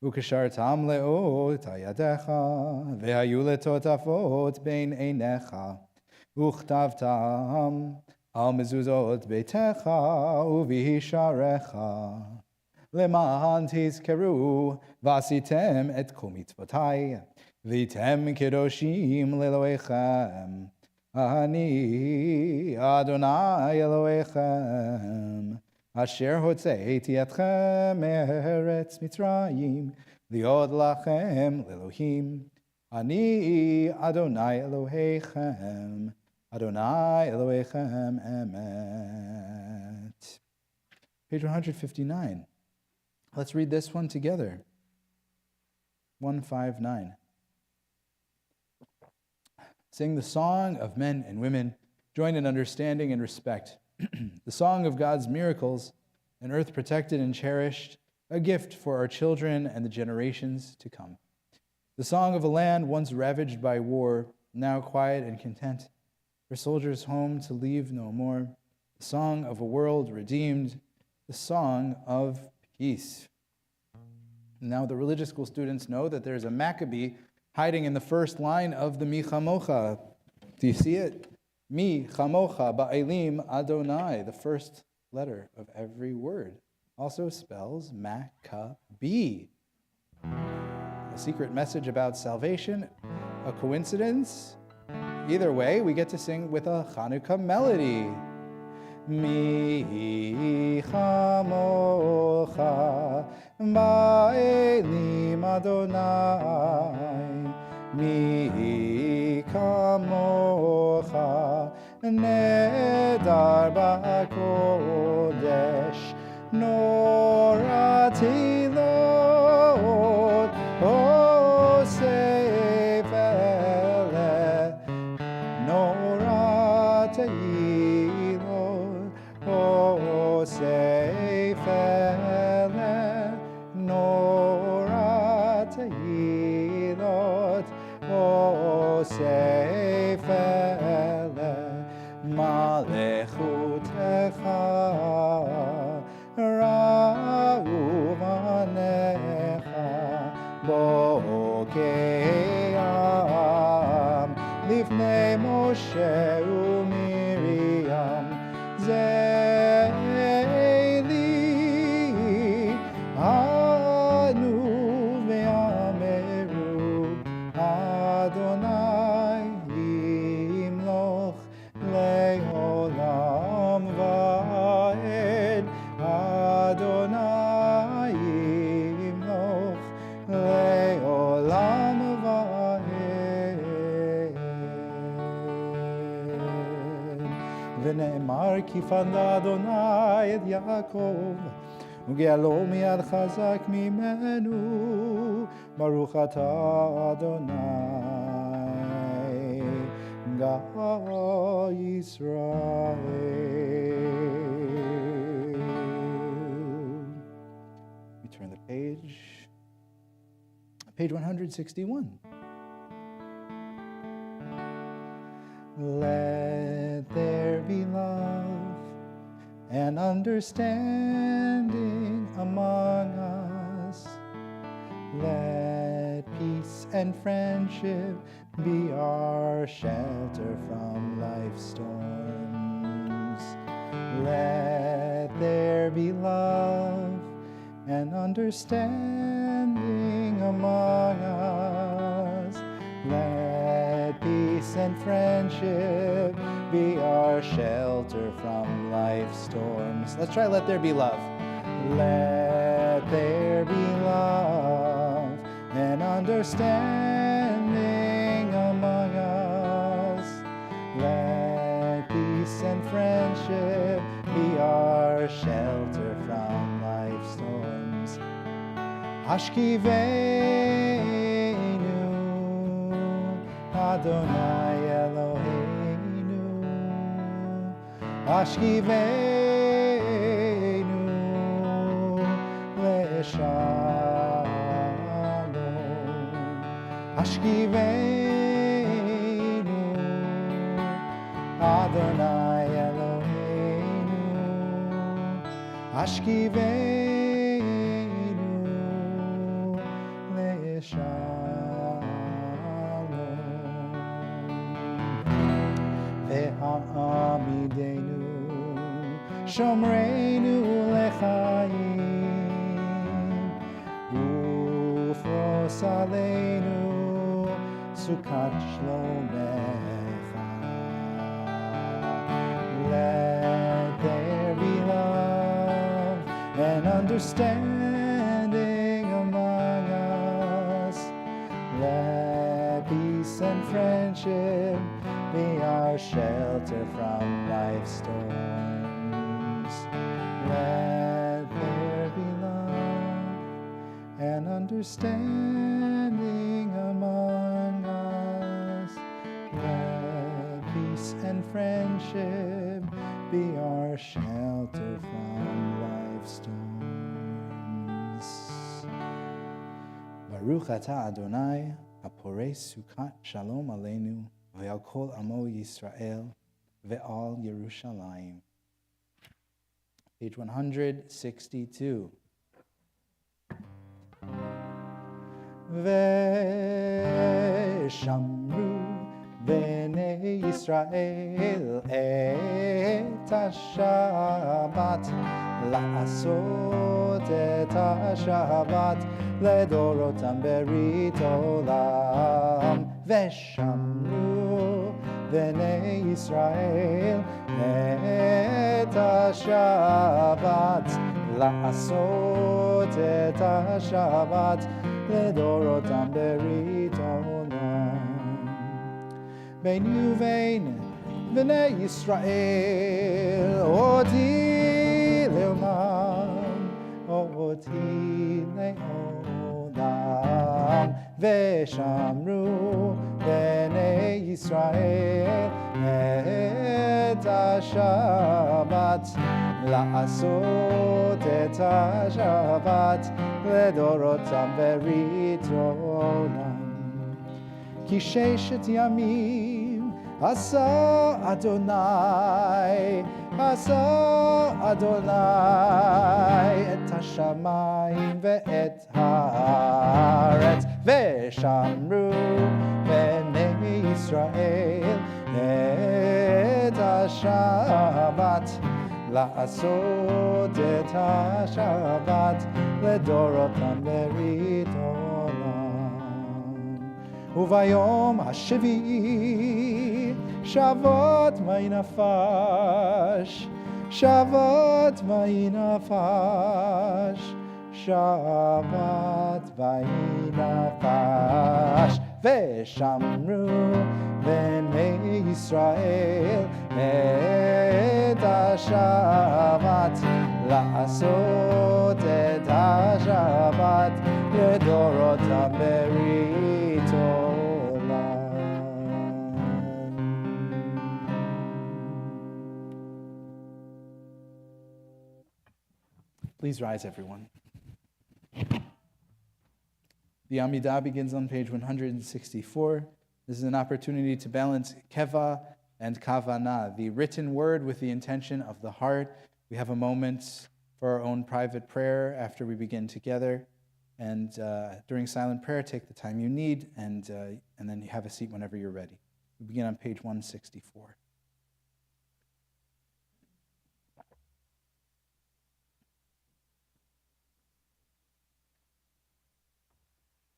ukeshartam leot hayadecha vehayu letotafot bein einecha uchtavtam al mezuzot beitecha uvihisharecha leman tizkeru vasitem et kol mitzvotai v'item kedoshim leloechem Ani Adonai Elohechem Asher hotzeiti etchem me'eretz Mitzrayim liod lachem lelohim Ani Adonai Elohechem Adonai Elohechem emet. Page 159. Let's read this one together. 159. Sing the song of men and women, joined in understanding and respect. The song of God's miracles, an earth protected and cherished, a gift for our children and the generations to come. The song of a land once ravaged by war, now quiet and content, for soldiers home to leave no more. The song of a world redeemed, the song of peace. Now the religious school students know that there's a Maccabee hiding in the first line of the Mi Chamocha. Do you see it? Mi Chamocha Ba'elim Adonai. The first letter of every word also spells Maccabee. A secret message about salvation? A coincidence? Either way, we get to sing with a Chanukah melody. Mi Chamocha Ba'elim Adonai Mi Kamocha Nedar Ba'kodesh Norati Lord Osef Ele Norati Lord Osef Ele Norati Lord Osef Ele Malechutecha Ra'uvanecha Bokeam Lifnei Moshe u'Miriam Ze'eli Anu ve'ameru Adonai yimloch le'olam va'ed Adonai yimloch le'olam va'ed. ונאמר כי פדה אדוני את יעקב, וגאלו מיד חזק ממנו, ברוך אתה אדוני, גא ישראל. We turn the page. Page 161. Let there be love and understanding among us. Let peace and friendship be our shelter from life's storms. Let there be love and understanding among us. Let peace and friendship be our shelter from life's storms. Let's try let there be love. Let there be love and understanding among us. Let peace and friendship be our shelter from life's storms. Hashkiveinu Adonai Eloheinu, Hashkiveinu leShalom, Hashkiveinu Adonai Eloheinu, Hashkiveinu leShalom. Ve'amidenu shomreinu lechaim, ufros aleinu sukat shlomecha. Let there be love and understanding among us. Let peace and friendship be our shelter from life's storms. Let there be love and understanding among us. Let peace and friendship be our shelter from life's storms. Baruch atah Adonai, haporei sukat shalom aleinu, ve'al kol amo Yisrael, ve'al Yerushalayim. Page 162. Ve'shamru bnei Yisrael et ha-Shabbat, la'asot et ha-Shabbat לדורותם ברית עולם. ושמרו בני ישראל את השבת, לעשות את השבת לדורותם ברית עולם. ביני ובין בני ישראל אותי לעולם, אותי לעולם. ושמרו בני ישראל את השבת, לעשות את השבת לדורותם ברית עולם. כי ששת ימים עשה אדוני, עשה אדוני את השמיים ואת הארץ, ושמרו בני ישראל את השבת, לעשות את השבת לדורותם ברית עולם. וביום השביעי שבת מי נפש, שבת מי נפש, שבת מי נפש. ושמרו בני ישראל את השבת, לעשות את השבת לדורותם ברית עולם. Please rise, everyone. The Amidah begins on page 164. This is an opportunity to balance keva and kavanah, the written word with the intention of the heart. We have a moment for our own private prayer after we begin together. And during silent prayer, take the time you need, and then you have a seat whenever you're ready. We begin on page 164.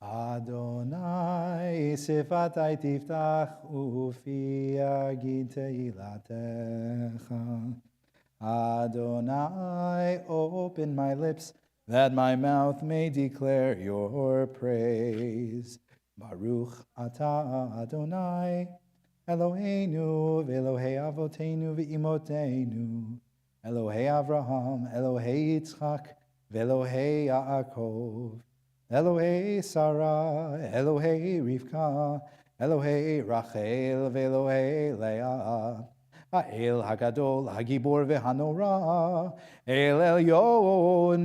Adonai, sifatai tiftach, ufi agid teilatecha. Adonai, open my lips, that my mouth may declare your praise. Baruch atah Adonai, Eloheinu, v'Elohei avotenu v'imotenu, Elohei Avraham, Elohei Yitzchak, v'Elohei Yaakov. Elohei Sarah, Elohei Rivka, Elohei Rachel, ve'Elohei Leah. Ha'el Hagadol, Hagibor ve'Hanora, El Elyon,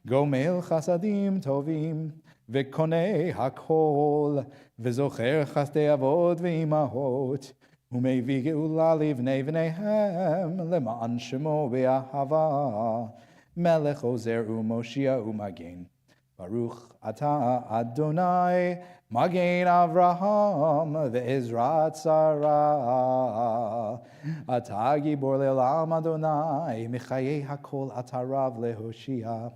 Gomel Chasadim Tovim, ve'Konei Hakol, ve'Zocher Chasdei Avot ve'Imahot, u'mevii geula livnei v'neihem, le'ma'an shemo be'ahava, Melech Ozer u'Moshia u'Magen. Baruch atah Adonai, Magen Avraham ve'Ezrat Sarah. Atah Gibor le'olam Adonai, Mechayei hakol atah Rav lehoshia.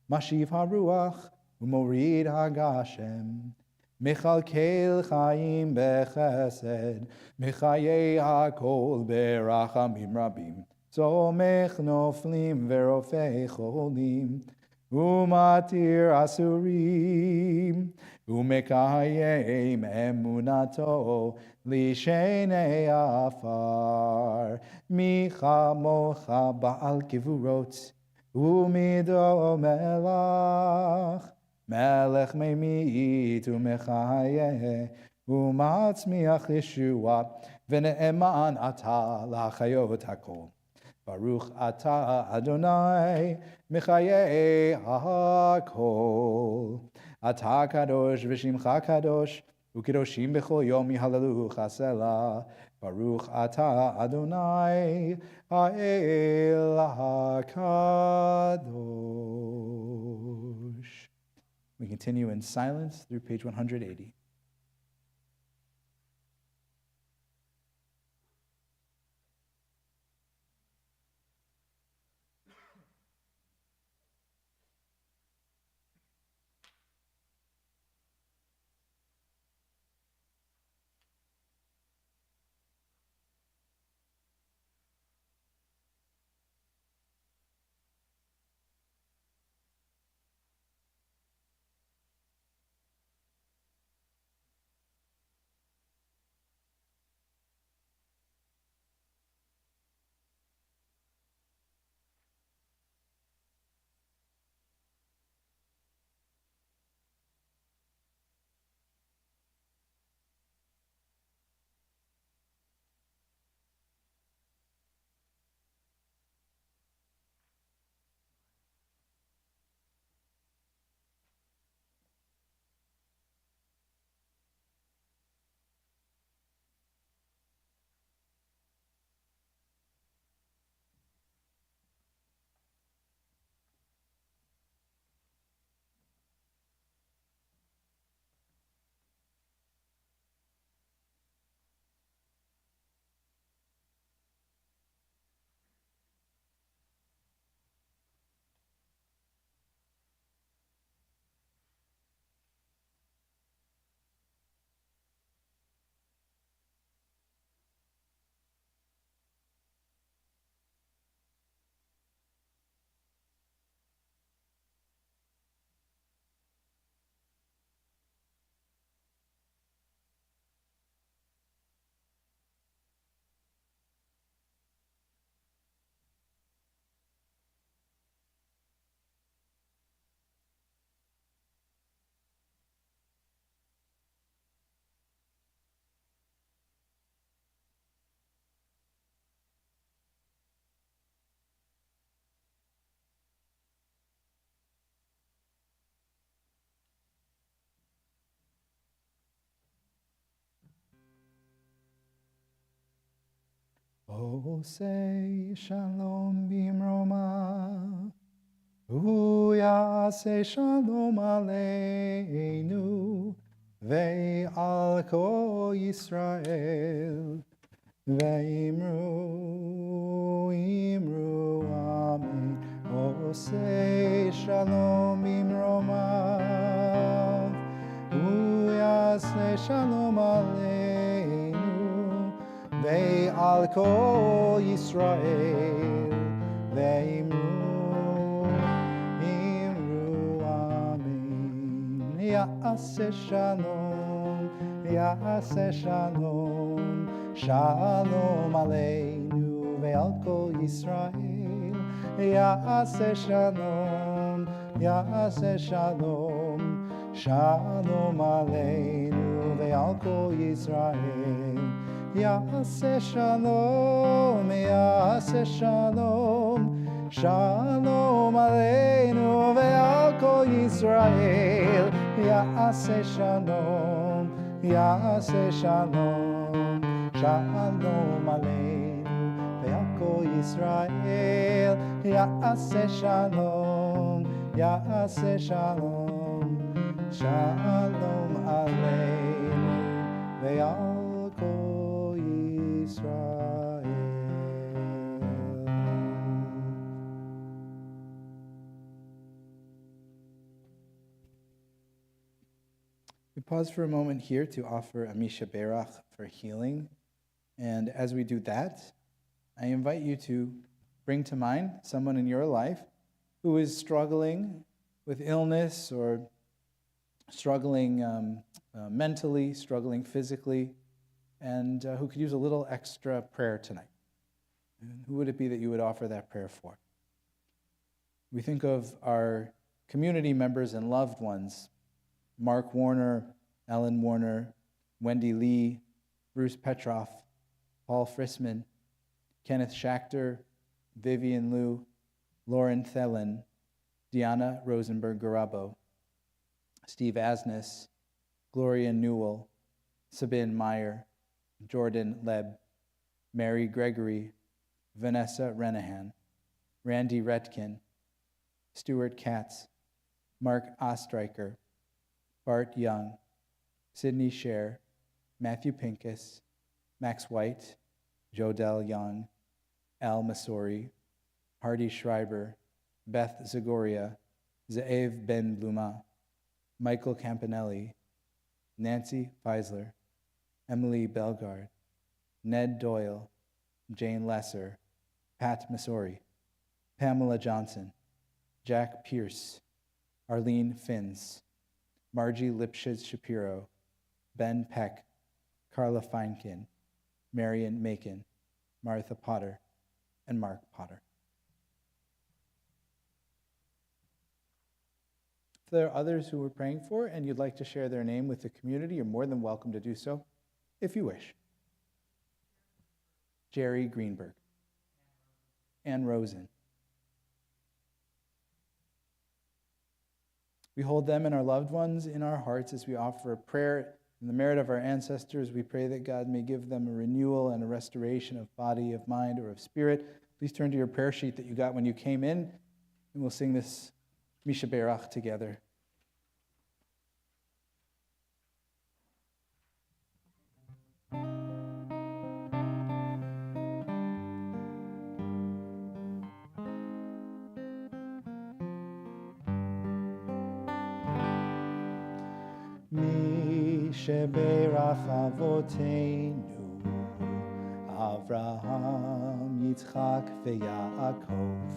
Mashiv haruach u'morid hagashem. Mechalkel chaim bechesed, Mechayei hakol berachamim rabim. Tzomech noflim ve'rofei cholim. Umatir asurim, umekayim emunato, lishenei afar, micha mocha ba'al kivurot, umido melach, melech meimit umechaye, umatzmiach yeshua, v'ne'eman ata lachayot hakol. Baruch atah Adonai, Mechayei hakol. Atah kadosh v'shimcha kadosh, u'kedoshim b'chol yom yihallelu chasela. Baruch atah Adonai, ha'el hakadosh. We continue in silence through page 180. Osei shalom bimroma, Uyase shalom aleinu, ve'al kol Yisrael, ve'imru, imru, amen. Osei shalom bimroma, Uyase shalom aleinu, ve'al kol Yisrael, ve'imru, imru, amen. Ya'aseh shalom, ya'aseh shalom, shalom aleinu, ve'al kol Yisrael, ya'aseh shalom, ya'aseh shalom, shalom aleinu, ve'al kol Yisrael. Ya'aseh shalom, ya'aseh shalom, shalom aleinu ve'al kol Yisrael. Ya'aseh shalom, ya'aseh shalom, shalom aleinu ve'al kol Yisrael. Ya'aseh shalom, ya'aseh shalom, shalom aleinu ve'al Israel. We pause for a moment here to offer a Misha Berach for healing. And as we do that, I invite you to bring to mind someone in your life who is struggling with illness or struggling mentally, struggling physically, and who could use a little extra prayer tonight. And who would it be that you would offer that prayer for? We think of our community members and loved ones, Mark Warner, Ellen Warner, Wendy Lee, Bruce Petroff, Paul Frisman, Kenneth Schachter, Vivian Liu, Lauren Thelen, Diana Rosenberg-Garabo, Steve Asnes, Gloria Newell, Sabine Meyer, Jordan Leb, Mary Gregory, Vanessa Renahan, Randy Retkin, Stuart Katz, Mark Ostreicher, Bart Young, Sidney Scher, Matthew Pincus, Max White, Jodel Young, Al Masori, Hardy Schreiber, Beth Zagoria, Ze'ev Ben Bluma, Michael Campanelli, Nancy Feisler, Emily Belgard, Ned Doyle, Jane Lesser, Pat Masori, Pamela Johnson, Jack Pierce, Arlene Finns, Margie Lipschitz Shapiro, Ben Peck, Carla Feinkin, Marion Macon, Martha Potter, and Mark Potter. If there are others who we're praying for and you'd like to share their name with the community, you're more than welcome to do so, if you wish. Jerry Greenberg, Ann Rosen. We hold them and our loved ones in our hearts as we offer a prayer in the merit of our ancestors. We pray that God may give them a renewal and a restoration of body, of mind, or of spirit. Please turn to your prayer sheet that you got when you came in, and we'll sing this Misha Berach together. Sheberach Avoteinu, Avraham, Yitzchak, veYaakov.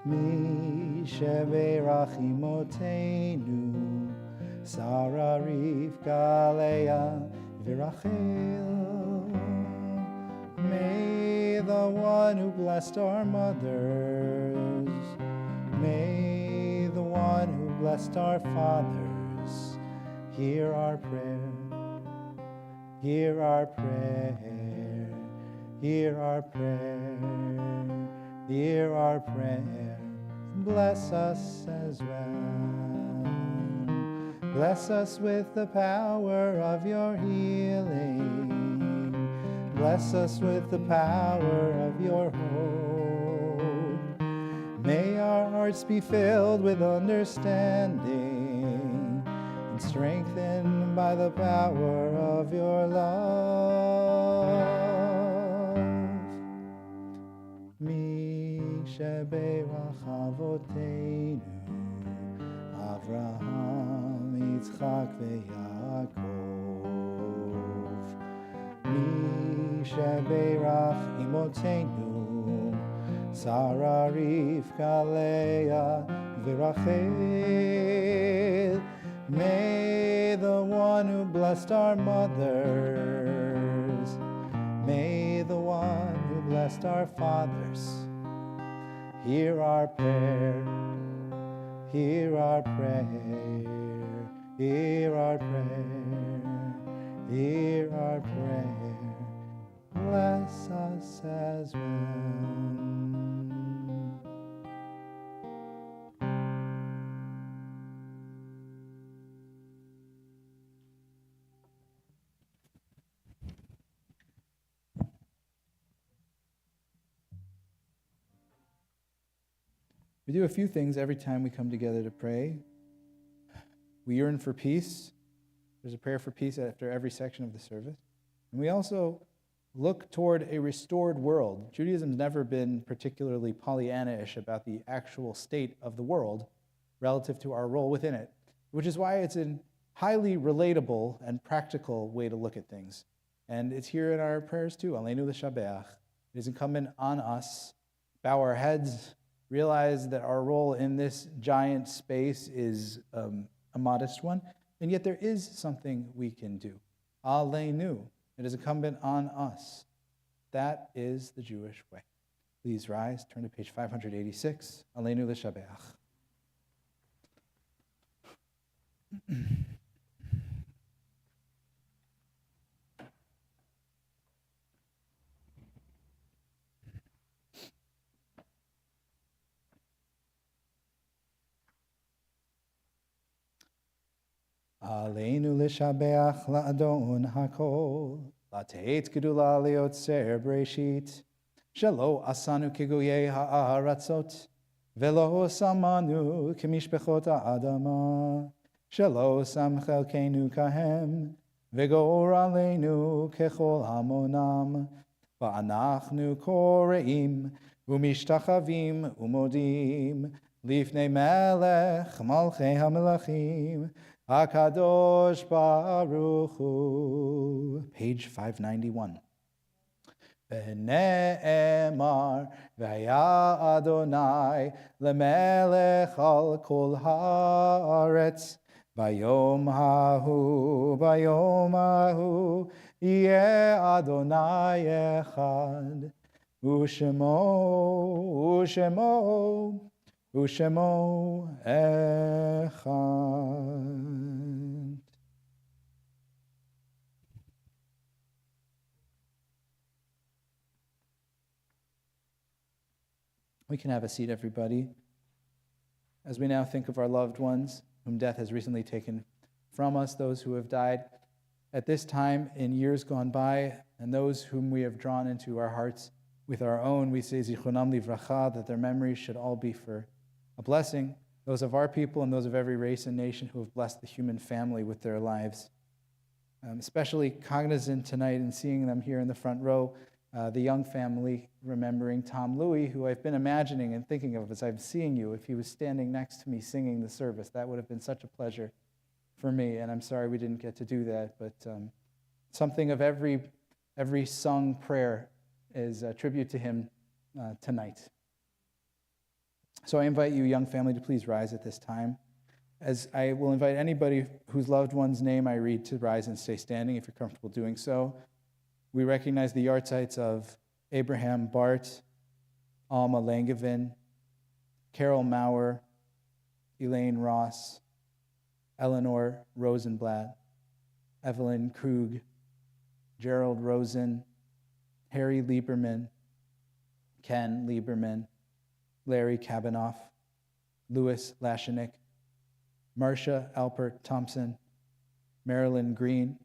Mi sheberach Imoteinu, Sarah, Rivka, Leah, v'Rachel. May the one who blessed our mothers, may the one who blessed our fathers, hear our prayer, hear our prayer, hear our prayer, hear our prayer. Bless us as well. Bless us with the power of your healing. Bless us with the power of your hope. May our hearts be filled with understanding and strengthened by the power of your love. Mi shebeirach avoteinu Avraham, Yitzchak, veYaakov. Mi shebeirach imotenu Sarah, Rivka, Leah, v'Rachel. May the one who blessed our mothers, may the one who blessed our fathers, hear our prayer, hear our prayer, hear our prayer, hear our prayer. Bless us as one. We do a few things every time we come together to pray. We yearn for peace. There's a prayer for peace after every section of the service. And we also look toward a restored world. Judaism's never been particularly Pollyanna-ish about the actual state of the world relative to our role within it, which is why it's a highly relatable and practical way to look at things. And it's here in our prayers too. Aleinu l'shabeach. It is incumbent on us. Bow our heads. Realize that our role in this giant space is a modest one, and yet there is something we can do. Aleinu. It is incumbent on us. That is the Jewish way. Please rise, turn to page 586. Aleinu l'shabeach. Aleinu l'shabeach la'adon hakol, la'teit gedula liotzer breshit, shelo asanu kegoyei ha'aratzot, velo samanu kemishpechot ha'adama, shelo sam chelkenu kahem, vegor aleinu kechol hamonam, va'anachnu koreim, umishtachavim umodim, lifnei melech malchei hamelachim, HaKadosh Baruch Hu. Page 591. V'ne'emar v'haya Adonai lemelech al kol haaretz bayom hahu yeh Adonai echad Ushemo echad. We can have a seat, everybody. As we now think of our loved ones whom death has recently taken from us, those who have died at this time in years gone by, and those whom we have drawn into our hearts with our own, we say Zichronam Livracha, that their memories should all be for a blessing, those of our people and those of every race and nation who have blessed the human family with their lives. Especially cognizant tonight in seeing them here in the front row, the young family remembering Tom Louie, who I've been imagining and thinking of as I'm seeing you. If he was standing next to me singing the service, that would have been such a pleasure for me, and I'm sorry we didn't get to do that, but something of every sung prayer is a tribute to him tonight. So I invite you, young family, to please rise at this time, as I will invite anybody whose loved one's name I read to rise and stay standing if you're comfortable doing so. We recognize the yahrzeits of Abraham Bart, Alma Langevin, Carol Maurer, Elaine Ross, Eleanor Rosenblatt, Evelyn Krug, Gerald Rosen, Harry Lieberman, Ken Lieberman, Larry Kabanoff, Louis Lashenik, Marcia Alpert Thompson, Marilyn Green,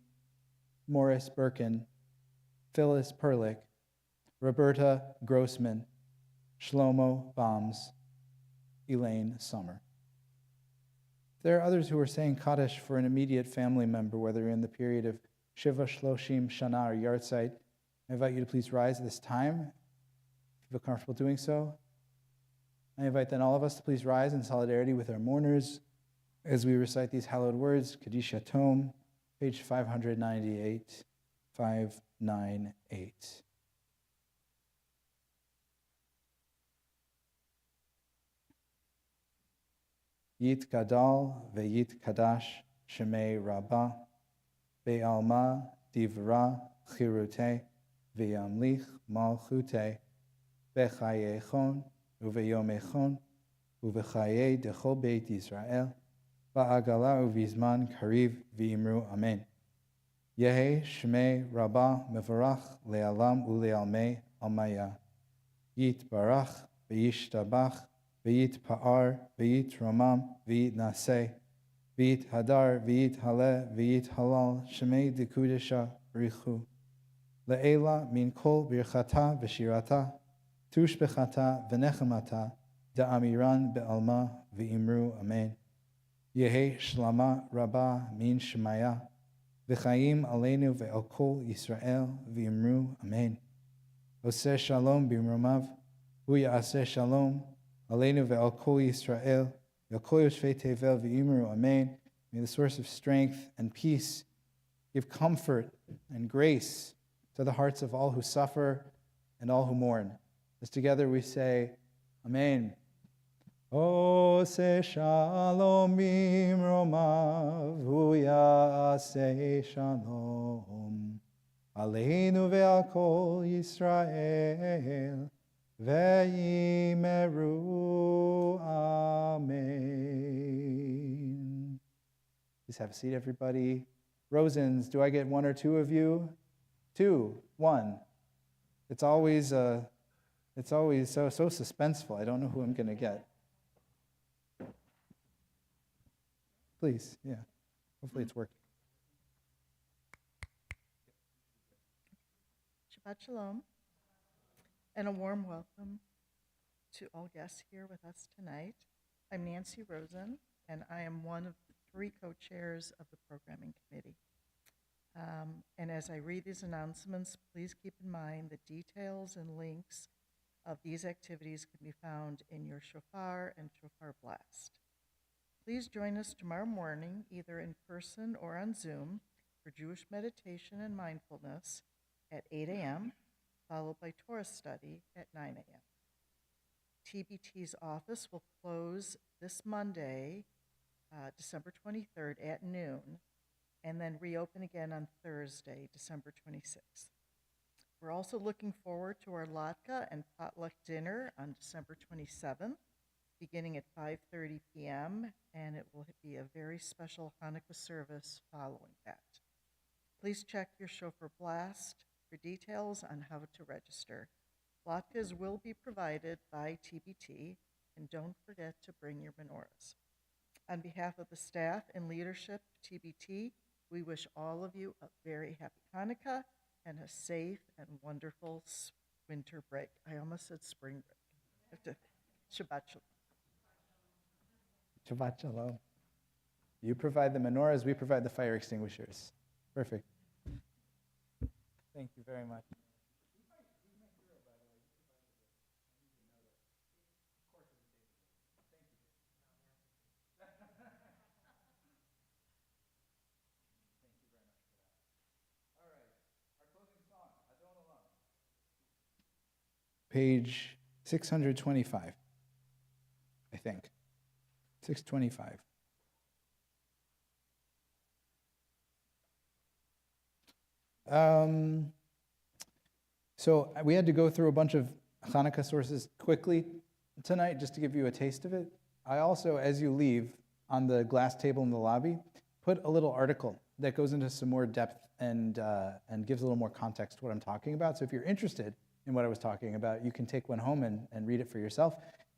Morris Birkin, Phyllis Perlich, Roberta Grossman, Shlomo Bombs, Elaine Sommer. There are others who are saying Kaddish for an immediate family member, whether in the period of Shiva Shloshim Shana or Yartzeit. I invite you to please rise at this time, if you feel comfortable doing so. I invite then all of us to please rise in solidarity with our mourners as we recite these hallowed words, Kaddish Tome, page 598, 598. Yit Gadal ve'yit Kadash Shemei Rabbah Be'alma Divra Chirute Ve'yamlich Malchute Bechayechon Uve'yomechon Uvechaye Dechol Beit Yisrael Ba'agala Uvizman Kariv V'imru Amen. Yehe Shmei Rabbah Mevarach Le'alam Ule'almei Almaya Yit Barach Ve'yishtabach V'yit Pa'ar, V'yit Ramam, V'yit Naseh, V'yit Hadar, V'yit Haleh, V'yit Halal, Shemei Dekudesha Richu. Le'ela min kol birchata v'shirata, tush bechata v'nechamata, da'amiran be'alma v'imru amen. Yehe shlama rabba min shemaya, v'chayim aleinu ve'al kol Yisrael v'imru amen. Oseh shalom b'imromav, hu ya'aseh shalom, Aleinu ve'al kol Yisrael, ve'al kol yoshvei tevel v'imru, amen. May the source of strength and peace give comfort and grace to the hearts of all who suffer and all who mourn. As together we say, amen. Oseh shalom b'imromav, hu ya'aseh shalom. Aleinu ve'al kol Yisrael, Ve'yimeru, amen. Please have a seat, everybody. Rosens, do I get one or two of you? Two, one. It's always so suspenseful. I don't know who I'm going to get. Please, yeah. Hopefully it's working. Shabbat Shalom. And a warm welcome to all guests here with us tonight. I'm Nancy Rosen, and I am one of the 3 co-chairs of the programming committee. And as I read these announcements, please keep in mind the details and links of these activities can be found in your shofar and shofar blast. Please join us tomorrow morning, either in person or on Zoom, for Jewish meditation and mindfulness at 8 a.m., followed by Torah study at 9 a.m. TBT's office will close this Monday, December 23rd at noon, and then reopen again on Thursday, December 26th. We're also looking forward to our latke and potluck dinner on December 27th, beginning at 5:30 p.m., and it will be a very special Hanukkah service following that. Please check your shofar blast for details on how to register. Latkes will be provided by TBT, and don't forget to bring your menorahs. On behalf of the staff and leadership of TBT, we wish all of you a very happy Hanukkah and a safe and wonderful winter break. I almost said spring break. Shabbat Shalom. Shabbat Shalom. You provide the menorahs, we provide the fire extinguishers. Perfect. Thank you very much. Page 625, I think. 625. So we had to go through a bunch of Hanukkah sources quickly tonight just to give you a taste of it. I also, as you leave, on the glass table in the lobby, put a little article that goes into some more depth and gives a little more context to what I'm talking about. So if you're interested in what I was talking about, you can take one home and read it for yourself.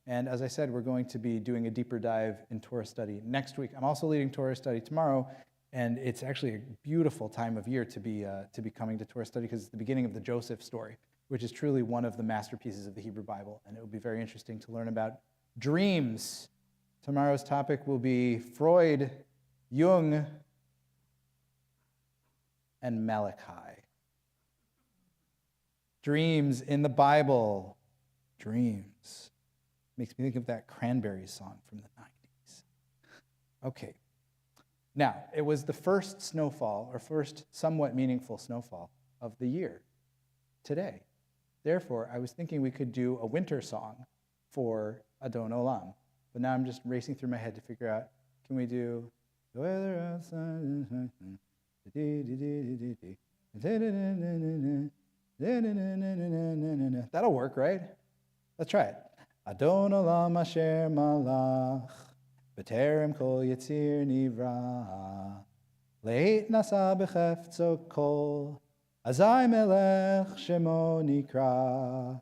And as I said, we're going to be doing a deeper dive in Torah study next week. I'm also leading Torah study tomorrow, And it's actually a beautiful time of year to be coming to Torah study because it's the beginning of the Joseph story, which is truly one of the masterpieces of the Hebrew Bible. And it will be very interesting to learn about dreams. Tomorrow's topic will be Freud, Jung, and Malachi. Dreams in the Bible. Dreams. Makes me think of that Cranberries song from the 90s. Okay. Now, it was the first snowfall, or first somewhat meaningful snowfall of the year today. Therefore, I was thinking we could do a winter song for Adon Olam. But now I'm just racing through my head to figure out, can we do the weather outside? That'll work, right? Let's try it. Adon Olam asher malach, b'terem kol yitzir nivra, leit nasa b'chefzo kol, azai melech shemo nikra,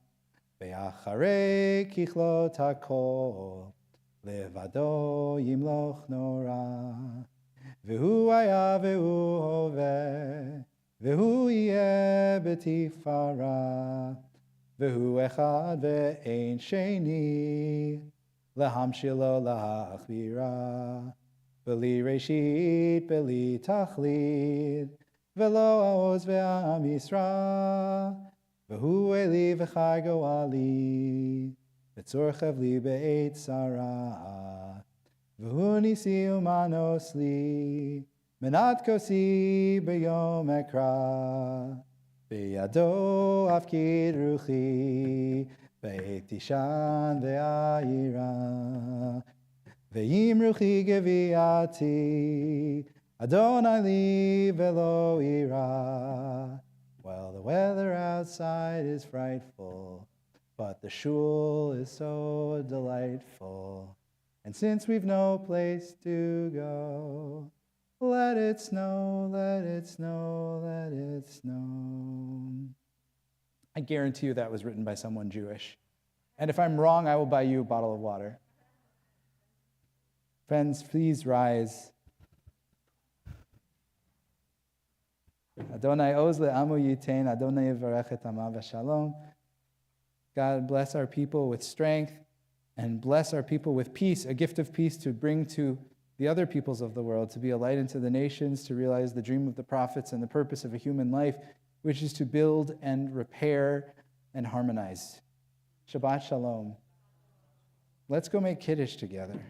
be'acharei kichlot hakol, levado yimloch nora, v'hu haya v'hu hoveh, v'hu yeh b'tifara, v'hu echad ve'ein sheni, lehamshilo lahachvira, b'li reshit, b'li tachlit, v'lo ha'oz ve'am yisra, v'hu eli v'chai go'ali, v'tzorchev li be'et sarah, v'hu nisi umanos li, menat kosi b'yom ekra, b'yado afkid ruchi, be'et tishan ve'ayira, ve'im ruchi geviati, Adonai li ve'lo ira. Well, the weather outside is frightful, but the shul is so delightful. And since we've no place to go, let it snow, let it snow, let it snow. I guarantee you that was written by someone Jewish. And if I'm wrong, I will buy you a bottle of water. Friends, please rise. Adonai oz le'amu yitain, Adonai yivarech et amav v'shalom. God bless our people with strength and bless our people with peace, a gift of peace to bring to the other peoples of the world, to be a light unto the nations, to realize the dream of the prophets and the purpose of a human life, which is to build and repair and harmonize. Shabbat shalom. Let's go make Kiddush together.